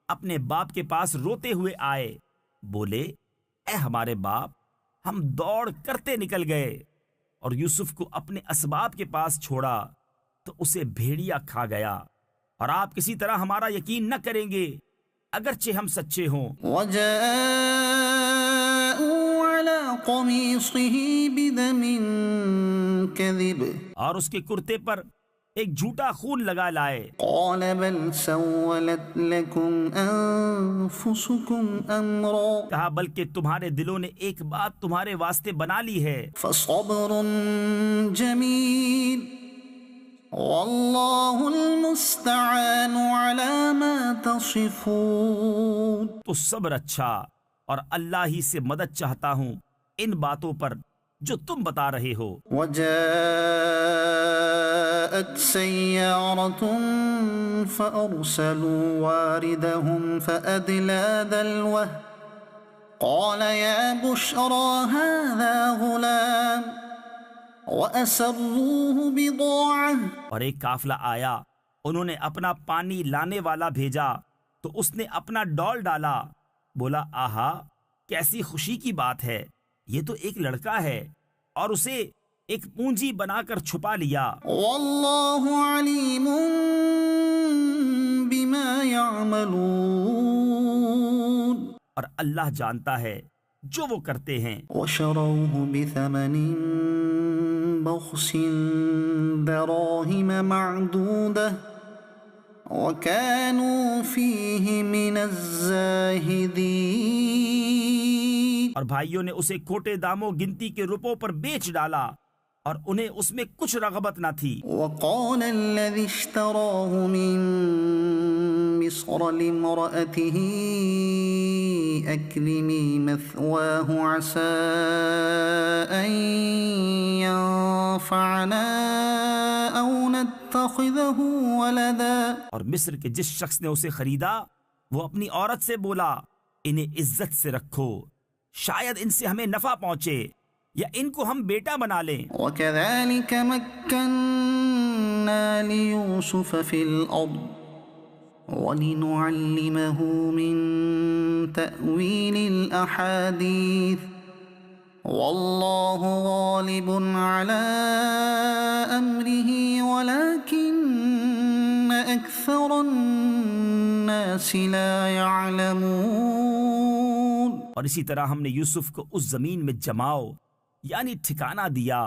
اپنے باپ کے پاس روتے ہوئے آئے. بولے اے ہمارے باپ، ہم دوڑ کرتے نکل گئے اور یوسف کو اپنے اسباب کے پاس چھوڑا تو اسے بھیڑیا کھا گیا اور آپ کسی طرح ہمارا یقین نہ کریں گے اگرچہ ہم سچے ہوں. وجاءوا على قميصه بدم كذب. اور اس کے کرتے پر ایک جھوٹا خون لگا لائے. قال بل سولت لكم أنفسكم أمرا. کہا بلکہ تمہارے دلوں نے ایک بات تمہارے واسطے بنا لی ہے. فصبر جميل والله المستعان على ما تصفون. تو صبر اچھا اور اللہ ہی سے مدد چاہتا ہوں ان باتوں پر جو تم بتا رہے ہو. وجاءت سيارة فأرسلوا واردهم فأدلى دلوه قال يا بشرى هذا غلام وأسروه بضاعة. اور ایک قافلہ آیا، انہوں نے اپنا پانی لانے والا بھیجا تو اس نے اپنا ڈول ڈالا. بولا آہا کیسی خوشی کی بات ہے، یہ تو ایک لڑکا ہے، اور اسے ایک پونجی بنا کر چھپا لیا. والله عليم بما يعملون. اور اللہ جانتا ہے جو وہ کرتے ہیں. وشروه بثمن بخس دراهم معدودة وكانوا فيه من الزاهدين. اور بھائیوں نے اسے کھوٹے داموں گنتی کے روپوں پر بیچ ڈالا اور انہیں اس میں کچھ رغبت نہ تھی۔ وقال الذي اشتراه من مصر لامرأته أكرمي مثواه عسى أن ينفعنا أو نتخذه ولدا۔ اور مصر کے جس شخص نے اسے خریدا وہ اپنی عورت سے بولا انہیں عزت سے رکھو، شاید ان سے ہمیں نفع پہنچے یا ان کو ہم بیٹا بنا لیں۔ وكذلك مكنا ليوسف في الأرض ولنعلمه من تأويل الأحاديث والله غالب على أمره ولكن أكثر الناس لا يعلمون۔ اور اسی طرح ہم نے یوسف کو اس زمین میں جماؤ یعنی ٹھکانہ دیا،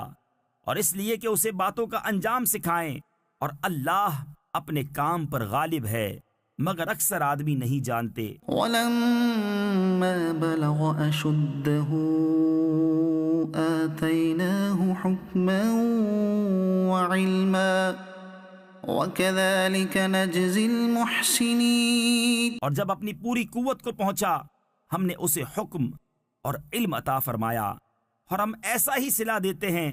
اور اس لیے کہ اسے باتوں کا انجام سکھائیں، اور اللہ اپنے کام پر غالب ہے مگر اکثر آدمی نہیں جانتے۔ ولما بلغ أشده آتيناه حكما وعلما وكذلك نجزي المحسنين۔ اور جب اپنی پوری قوت کو پہنچا ہم نے اسے حکم اور علم عطا فرمایا، اور ہم ایسا ہی صلہ دیتے ہیں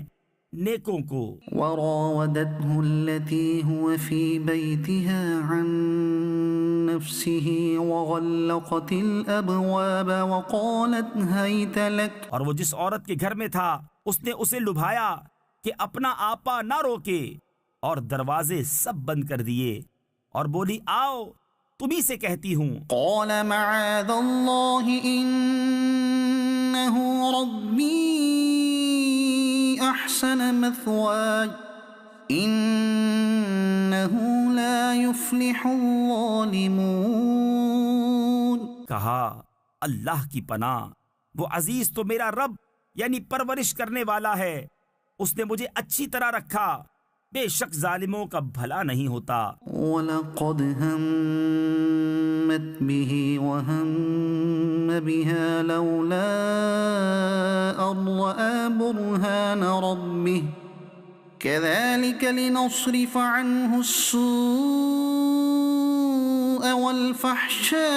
نیکوں کو۔ وراودته التي هو في بيتها عن نفسه وغلقت الأبواب وقالت هيت لك۔ اور وہ جس عورت کے گھر میں تھا اس نے اسے لبھایا کہ اپنا آپا نہ روکے، اور دروازے سب بند کر دیے، اور بولی آؤ تمہیں سے کہتی ہوں۔ قال معاذ الله إنه ربي أحسن مثواي إنه لا يفلح الظالمون۔ کہا اللہ کی پناہ، وہ عزیز تو میرا رب یعنی پرورش کرنے والا ہے، اس نے مجھے اچھی طرح رکھا، بے شک ظالموں کا بھلا نہیں ہوتا۔ وَلَقَدْ هَمَّتْ بِهِ وَهَمَّ بِهَا لَوْلَا أَن رَّأَىٰ بُرْهَانَ رَبِّهِ كَذَٰلِكَ لِنَصْرِفَ عَنْهُ السُّوءَ وَالْفَحْشَاءَ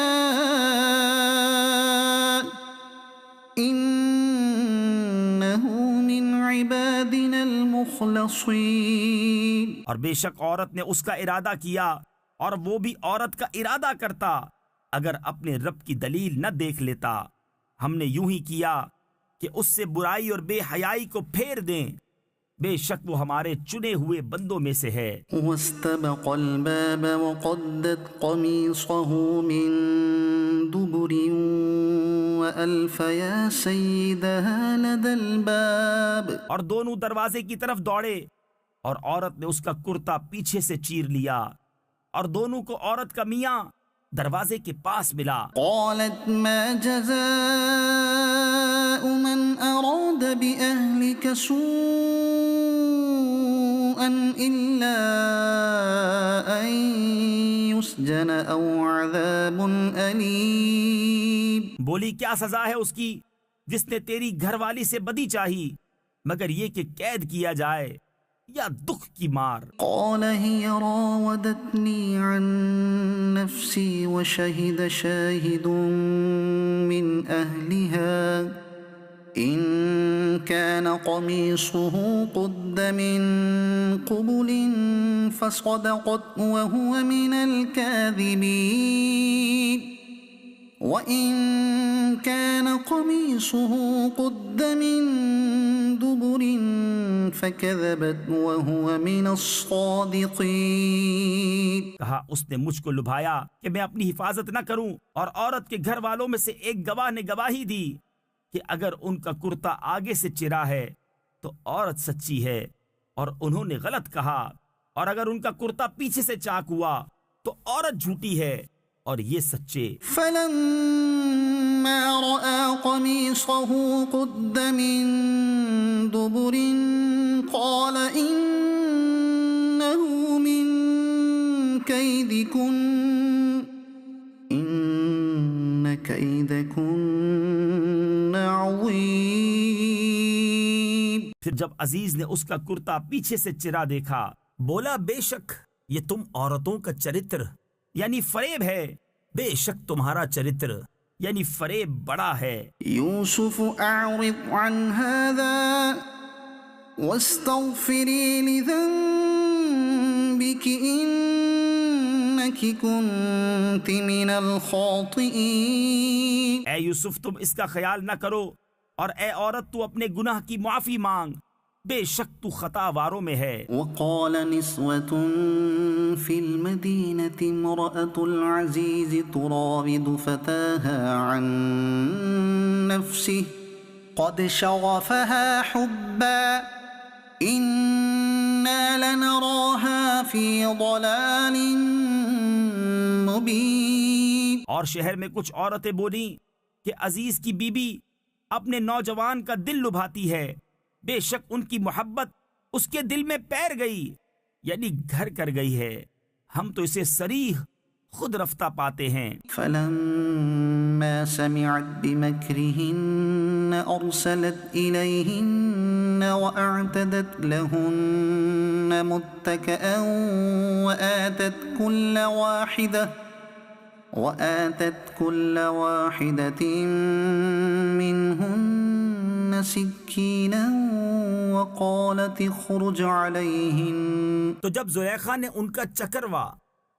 إِنَّهُ مِنْ عِبَادِنَا الْمُخْلَصِينَ۔ اور بے شک عورت نے اس کا ارادہ کیا، اور وہ بھی عورت کا ارادہ کرتا اگر اپنے رب کی دلیل نہ دیکھ لیتا، ہم نے یوں ہی کیا کہ اس سے برائی اور بے حیائی کو پھیر دیں، بے شک وہ ہمارے چنے ہوئے بندوں میں سے ہے۔ واستبق الباب وقدت قميصه من دبر وألف يا سيدها لدى الباب۔ اور دونوں دروازے کی طرف دوڑے، اور عورت نے اس کا کرتا پیچھے سے چیر لیا، اور دونوں کو عورت کا میاں دروازے کے پاس ملا۔ قالت ما جزاء من أراد بأهلك سوءا إلا أن يسجن أو عذاب أليم۔ بولی کیا سزا ہے اس کی جس نے تیری گھر والی سے بدی چاہی مگر یہ کہ قید کیا جائے یا دکھ کی مار۔ قال هي راودتني عن نفسي وشهد شاهد من أهلها إن كان قميصه قد من قبل فصدقت وهو من الكاذبين وَإِن كَانَ قَمِيصُهُ قُدَّ مِن دُبُرٍ فَكَذَبَتْ وَهُوَ مِنَ الصَّادِقِينَ۔ کہا اس نے مجھ کو لبھایا کہ میں اپنی حفاظت نہ کروں، اور عورت کے گھر والوں میں سے ایک گواہ نے گواہی دی کہ اگر ان کا کرتا آگے سے چرا ہے تو عورت سچی ہے، اور انہوں نے غلط کہا، اور اگر ان کا کرتا پیچھے سے چاک ہوا تو عورت جھوٹی ہے اور یہ سچے۔ فلما رأى قميصه قد من دبر قال إنه من كيدكن إن كيدكن عظيم۔ پھر پھر جب عزیز نے اس کا کرتا پیچھے سے چرا دیکھا بولا بے شک یہ تم عورتوں کا چرتر یعنی فریب ہے، بے شک تمہارا چرتر یعنی فریب بڑا ہے۔ يوسف أعرض عن هذا واستغفري لذنبك إنك كنت من الخاطئين۔ اے یوسف تم اس کا خیال نہ کرو، اور اے عورت تو اپنے گناہ کی معافی مانگ، بے شک تو خطا واروں میں ہے۔ وقال نسوة في المدينة امرأة العزيز تراود فتاها عن نفسه قد شغفها حبا إنا لنراها في ضلال مبين۔ اور شہر میں کچھ عورتیں بولیں کہ عزیز کی بیوی اپنے نوجوان کا دل لبھاتی ہے، بے شک ان کی محبت اس کے دل میں پیر گئی یعنی گھر کر گئی ہے، ہم تو اسے صریح خود رفتہ پاتے ہیں۔ فلما سمعت بمكرهن أرسلت إليهن وأعتدت لهن متكئا وآتت كل واحدة منهن سكينا وقالت اخرج عليهن۔ تو جب زلیخا نے ان کا چکروا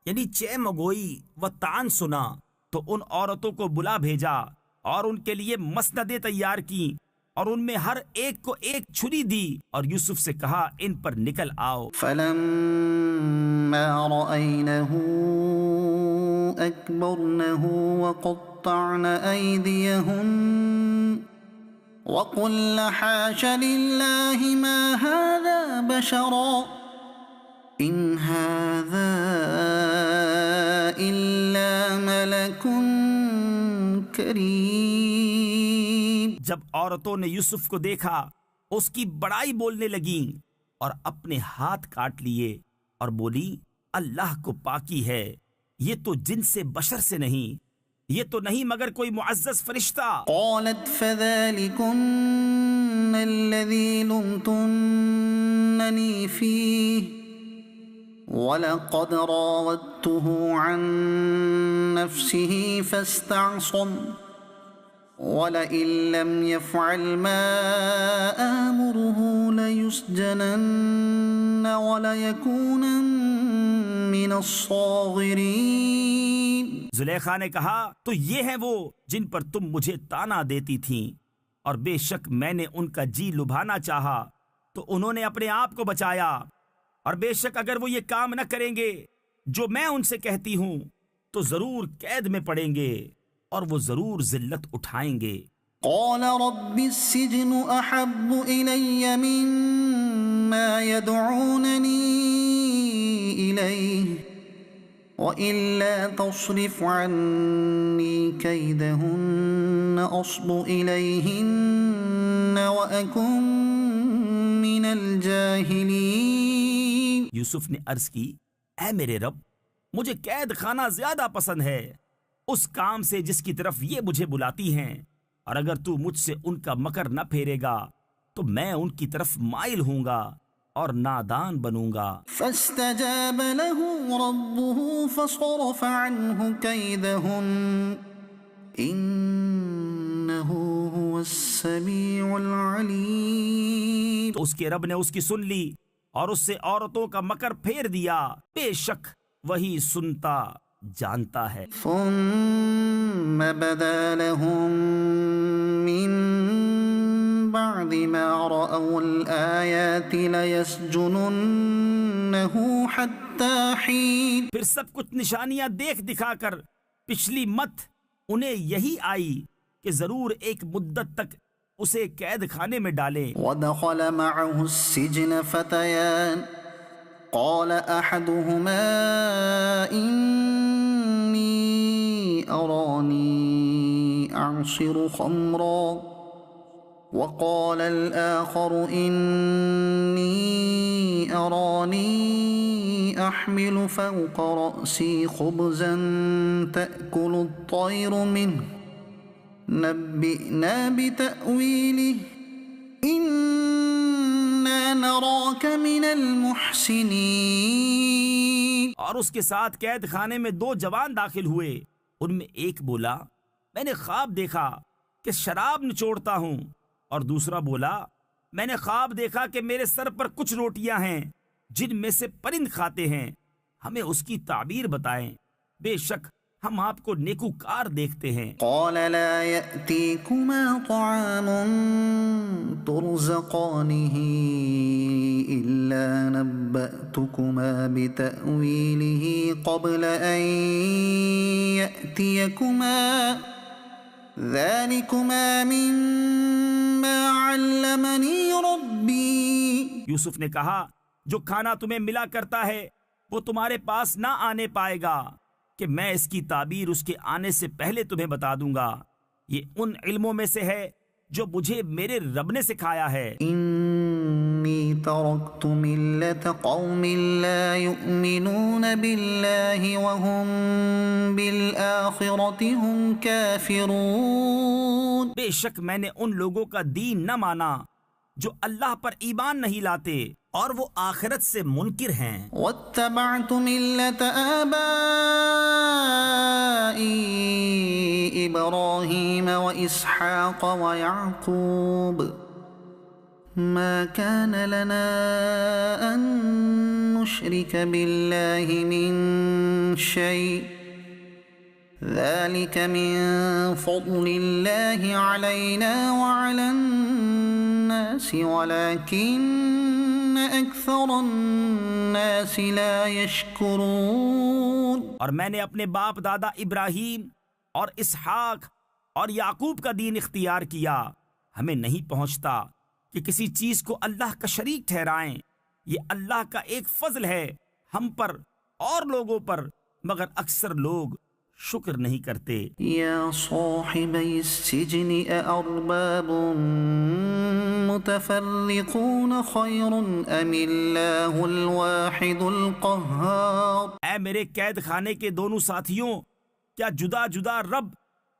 یعنی چے مگوئی و تان سنا تو ان عورتوں کو بلا بھیجا اور ان کے لیے مسندیں تیار کی اور ان میں ہر ایک کو ایک چھری دی اور یوسف سے کہا ان پر نکل آؤ۔ فلما رأينه أكبرنه وقطعن أيديهن وقلن حاش لله ما هذا بشرا إن هذا إلا ملك کریم۔ جب عورتوں نے یوسف کو دیکھا اس کی بڑائی بولنے لگیں اور اپنے ہاتھ کاٹ لیے اور بولی اللہ کو پاکی ہے، یہ تو جن سے بشر سے نہیں، یہ تو نہیں مگر کوئی معزز فرشتہ۔ قالت فذلكن الذي لمتنني فيه وَلَقَدْ رَاوَدتُّهُ عَن نَّفْسِهِ فَاسْتَعْصَمَ وَلَئِن لَّمْ يَفْعَلْ مَا آمُرُهُ لَيُسْجَنَنَّ وَلَيَكُونًا مِّنَ الصَّاغِرِينَ۔ زلیخا نے کہا تو یہ ہیں وہ جن پر تم مجھے تانا دیتی تھیں، اور بے شک میں نے ان کا جی لبھانا چاہا تو انہوں نے اپنے آپ کو بچایا، اور بے شک اگر وہ یہ کام نہ کریں گے جو میں ان سے کہتی ہوں تو ضرور قید میں پڑیں گے اور وہ ضرور ذلت اٹھائیں گے۔ قال رب السجن احب الی مما يدعوننی الیہ وَإِلَّا تَصْرِفْ عَنِّي كَيْدَهُنَّ أَصْبُ إِلَيْهِنَّ وَأَكُنْ مِنَ الْجَاهِلِينَ۔ یوسف نے عرض کی اے میرے رب مجھے قید خانہ زیادہ پسند ہے اس کام سے جس کی طرف یہ مجھے بلاتی ہیں، اور اگر تو مجھ سے ان کا مکر نہ پھیرے گا تو میں ان کی طرف مائل ہوں گا اور نادان بنوں گا۔ فاستجاب له ربه فصرف عنه كيدهن انه هو السميع العليم۔ تو اس کے رب نے اس کی سن لی اور اس سے عورتوں کا مکر پھیر دیا، بے شک وہی سنتا جانتا ہے۔ ثم بدا لهم من بعد ما رأوا الآيات ليسجننه حتى حين۔ پھر سب کچھ نشانیاں دیکھ دکھا کر پچھلی مت انہیں یہی آئی کہ ضرور ایک مدت تک اسے قید خانے میں ڈالیں۔ ودخل معه السجن فتيان قال أحدهما إني أراني أعصر خمرا وقال الآخر إني أراني أحمل فوق رأسي خبزا تأكل الطير منه نبئنا بتأويله إن إِنَّا نَرَاكَ مِنَ الْمُحْسِنِينَ۔ اور اس کے ساتھ قید خانے میں 2 جوان داخل ہوئے۔ ان میں ایک بولا میں نے خواب دیکھا کہ شراب نچوڑتا ہوں، اور دوسرا بولا میں نے خواب دیکھا کہ میرے سر پر کچھ روٹیاں ہیں جن میں سے پرند کھاتے ہیں، ہمیں اس کی تعبیر بتائیں، بے شک ہم آپ کو نیکوکار دیکھتے ہیں۔ قال لا يأتيكما طعام ترزقانه إلا نبأتكما بتأويله قبل أن يأتيكما ذلكما مما علمني ربي۔ یوسف نے کہا جو کھانا تمہیں ملا کرتا ہے وہ تمہارے پاس نہ آنے پائے گا کہ میں اس کی تعبیر اس کے آنے سے پہلے تمہیں بتا دوں گا، یہ ان علموں میں سے ہے جو مجھے میرے رب نے سکھایا ہے۔ إني تركت ملة قوم لا يؤمنون بالله وهم بالآخرة هم كافرون۔ بے شک میں نے ان لوگوں کا دین نہ مانا جو اللہ پر ایمان نہیں لاتے اور وہ آخرت سے منکر ہیں۔ واتبعت ملة آبائي إبراهيم وإسحاق ويعقوب ما كان لنا أن نشرك بالله من شيء ذلك من فضل الله علينا وعلى الناس ولكن أكثر الناس لا يشكرون۔ اور میں نے اپنے باپ دادا ابراہیم اور اسحاق اور یعقوب کا دین اختیار کیا، ہمیں نہیں پہنچتا کہ کسی چیز کو اللہ کا شریک ٹھہرائیں، یہ اللہ کا ایک فضل ہے ہم پر اور لوگوں پر، مگر اکثر لوگ شکر نہیں کرتے۔ یا صاحبی السجن أأرباب متفرقون خیر ام اللہ الواحد القہار۔ اے میرے قید خانے کے دونوں ساتھیوں، کیا جدا جدا رب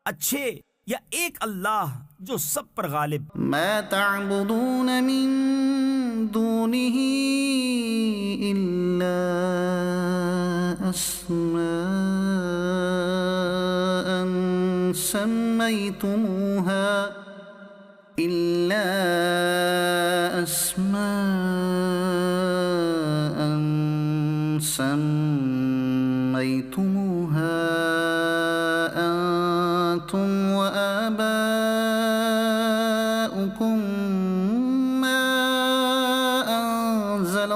اچھے یا ایک اللہ جو سب پر غالب؟ ما تعبدون من دونه إلا أسماء سميتموها أنتم وآباؤكم ما أنزل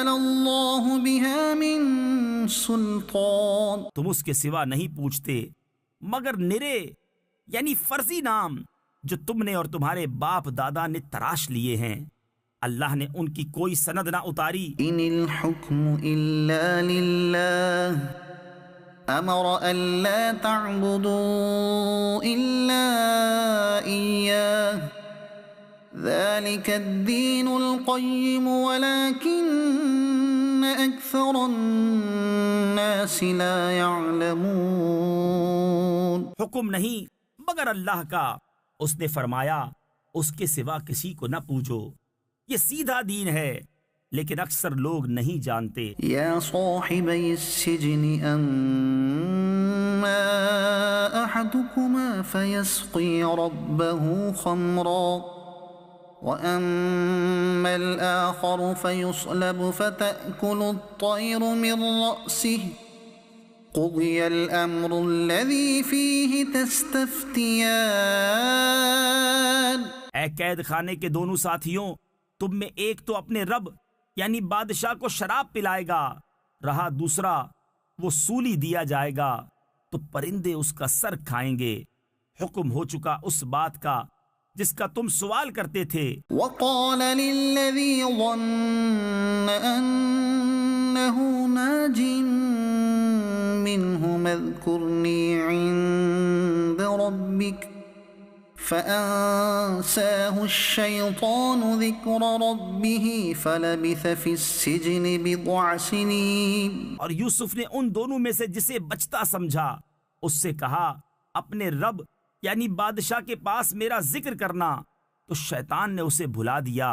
الله بها من سلطان۔ تم اس کے سوا نہیں پوچھتے مگر نرے یعنی فرضی نام جو تم نے اور تمہارے باپ دادا نے تراش لیے ہیں، اللہ نے ان کی کوئی سند نہ اتاری۔ ان الحکم الا للہ امر الا تعبدوا الا ایاہ ذلك الدین القیم ولكن اکثر الناس لا يعلمون۔ حکم نہیں مگر اللہ کا، اس نے فرمایا اس کے سوا کسی کو نہ پوجو، یہ سیدھا دین ہے لیکن اکثر لوگ نہیں جانتے۔ یا صاحبی السجن اما احدکما فیسقی ربه خمرا واما الاخر فیصلب فتأکل الطیر من رأسه قضی الامر الذی فیہ تستفتیان۔ اے قید خانے کے دونوں ساتھیوں، تم میں ایک تو اپنے رب یعنی بادشاہ کو شراب پلائے گا، رہا دوسرا وہ سولی دیا جائے گا تو پرندے اس کا سر کھائیں گے۔ حکم ہو چکا اس بات کا جس کا تم سوال کرتے تھے۔ وقال للذی ظن انه ناج منهم اذكرني عند ربك فأنساه الشيطان ذكر ربه فلبث في السجن بضع سنين. اور یوسف نے ان دونوں میں سے جسے بچتا سمجھا اس سے کہا اپنے رب یعنی بادشاہ کے پاس میرا ذکر کرنا، تو شیطان نے اسے بھلا دیا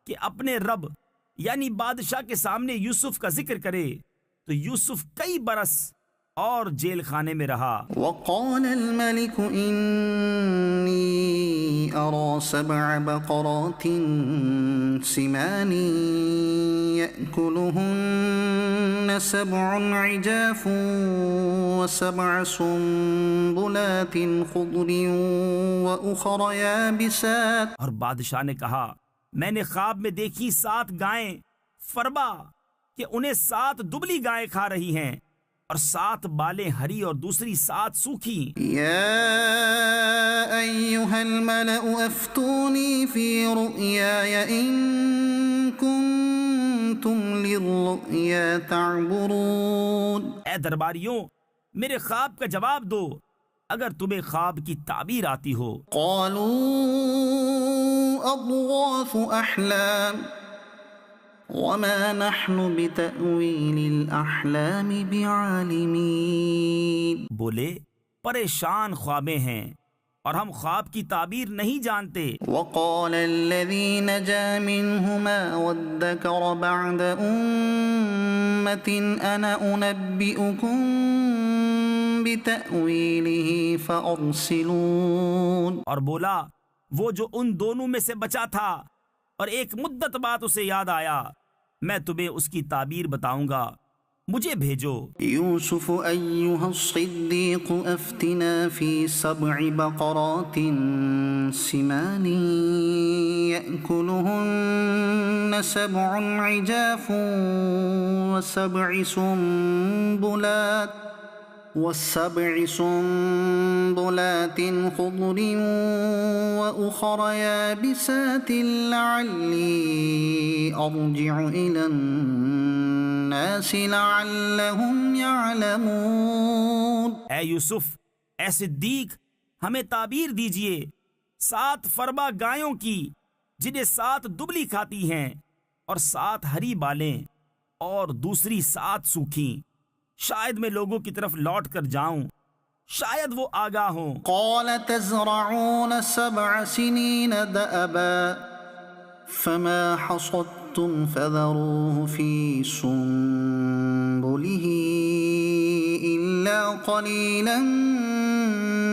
کہ اپنے رب یعنی بادشاہ کے سامنے یوسف کا ذکر کرے، تو یوسف کئی برس اور جیل خانے میں رہا. وقال الملك إني أرى 7 بقرات سمان يأكلهن 7 عجاف و7 سنبلات خضر وأخر يابسات. اور بادشاہ نے کہا میں نے خواب میں دیکھی 7 گائیں فربا کہ انہیں 7 دبلی گائیں کھا رہی ہیں اور 7 بالیں ہری اور دوسری 7 سوکھی. يا أيها الملأ أفتوني في رؤياي إن كنتم للرؤيا تعبرون. اے درباریوں میرے خواب کا جواب دو اگر تمہیں خواب کی تعبیر آتی ہو. قالوا أضغاث أحلام وما نحن بتأويل الأحلام بعالمين. بولے پریشان خوابیں ہیں اور ہم خواب کی تعبیر نہیں جانتے. وقال الذي نجا منهما وادكر بعد أمة أنا أنبئكم بتأويله فأرسلون. اور بولا وہ جو ان دونوں میں سے بچا تھا اور ایک مدت بعد اسے یاد آیا میں تمہیں اس کی تعبیر بتاؤں گا، مجھے بھیجو. يوسف أيها الصديق أفتنا في 7 بقرات سمان يأكلهن 7 عجاف و7 سنبلات خضر وأخر يابسات لعلي أرجع إلى الناس لعلهم يعلمون. اے یوسف اے صدیق ہمیں تعبیر دیجئے 7 فربا گایوں کی جنہیں 7 دبلی کھاتی ہیں اور 7 ہری بالیں اور دوسری 7 سوکھی، شاید میں لوگوں کی طرف لوٹ کر جاؤں، شاید وہ آگاہ ہوں. قال تزرعون 7 سنين دأبا فما حصدتم فذروه في سنبله إلا قليلا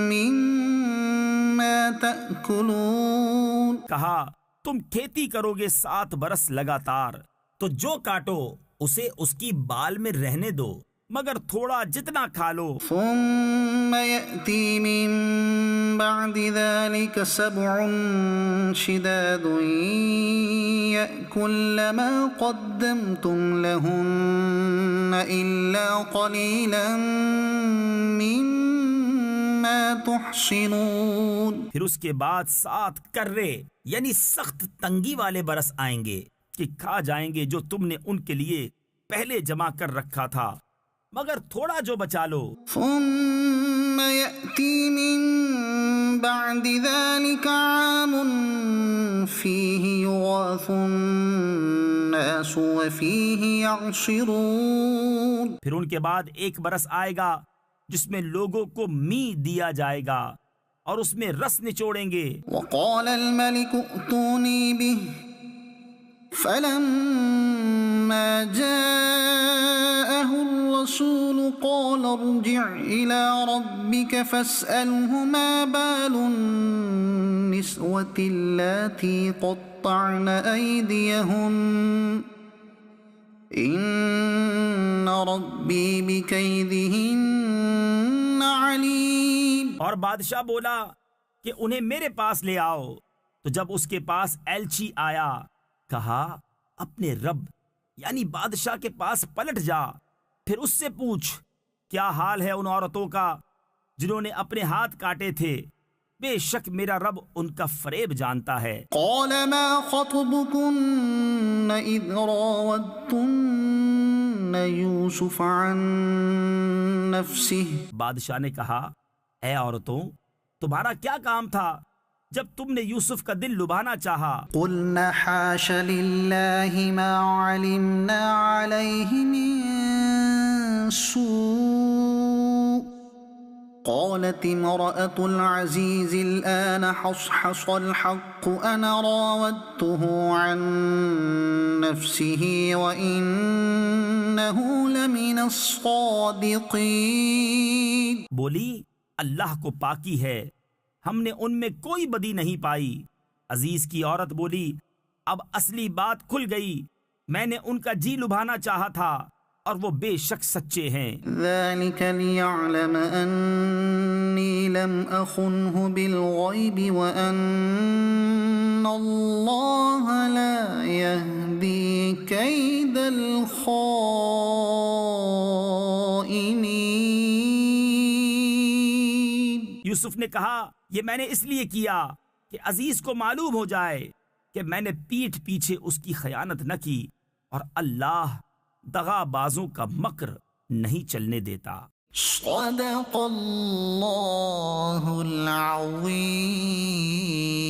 مما تأكلون. کہا تم کھیتی کرو گے 7 برس لگاتار، تو جو کاٹو اسے اس کی بال میں رہنے دو مگر تھوڑا جتنا کھا لو. ثم يأتي من بعد ذلك 7 شداد يأكل ما قدمتم لهن إلا قليلا مما تحصنون. پھر اس کے بعد 7 کرے یعنی سخت تنگی والے برس آئیں گے کہ کھا جائیں گے جو تم نے ان کے لیے پہلے جمع کر رکھا تھا مگر تھوڑا جو بچا لو. ثم يأتي من بعد ذلك عام فيه يغاث الناس وفيه يعصرون. پھر ان کے بعد ایک برس آئے گا جس میں لوگوں کو می دیا جائے گا اور اس میں رس نچوڑیں گے. وقال الملك ائتوني به فلما جاءه الرسول قال ارجع إلى ربك فاسأله ما بال النسوة اللاتي قطعن أيديهن إن ربي بكيدهن عليم. اور بادشاہ بولا کہ انہیں میرے پاس لے آؤ. تو جب اس کے پاس ایلچی آیا کہا اپنے رب یعنی بادشاہ کے پاس پلٹ جا، پھر اس سے پوچھ کیا حال ہے ان عورتوں کا جنہوں نے اپنے ہاتھ کاٹے تھے، بے شک میرا رب ان کا فریب جانتا ہے. قال ما خطبكن إذ راودتن يوسف عن نفسه. بادشاہ نے کہا اے عورتوں تمہارا کیا کام تھا جب تم نے یوسف کا دل لبھانا چاہا۔ قلنا حاش للہ ما علمنا علیہ من سوء قالت امرأة العزيز الآن حصحص الحق أنا راودته عن نفسه وإنه لمن الصادقين۔ بولی اللہ کو پاکی ہے، ہم نے ان میں کوئی بدی نہیں پائی۔ عزیز کی عورت بولی اب اصلی بات کھل گئی، میں نے ان کا جی لبھانا چاہا تھا اور وہ بے شک سچے ہیں۔ ذلك ليعلم أني لم أخنه بالغيب وأن الله لا يهدي كيد الخائنين۔ یوسف نے کہا یہ میں نے اس لیے کیا کہ عزیز کو معلوم ہو جائے کہ میں نے پیٹھ پیچھے اس کی خیانت نہ کی، اور اللہ دغا بازوں کا مکر نہیں چلنے دیتا۔ صدق اللہ العظیم۔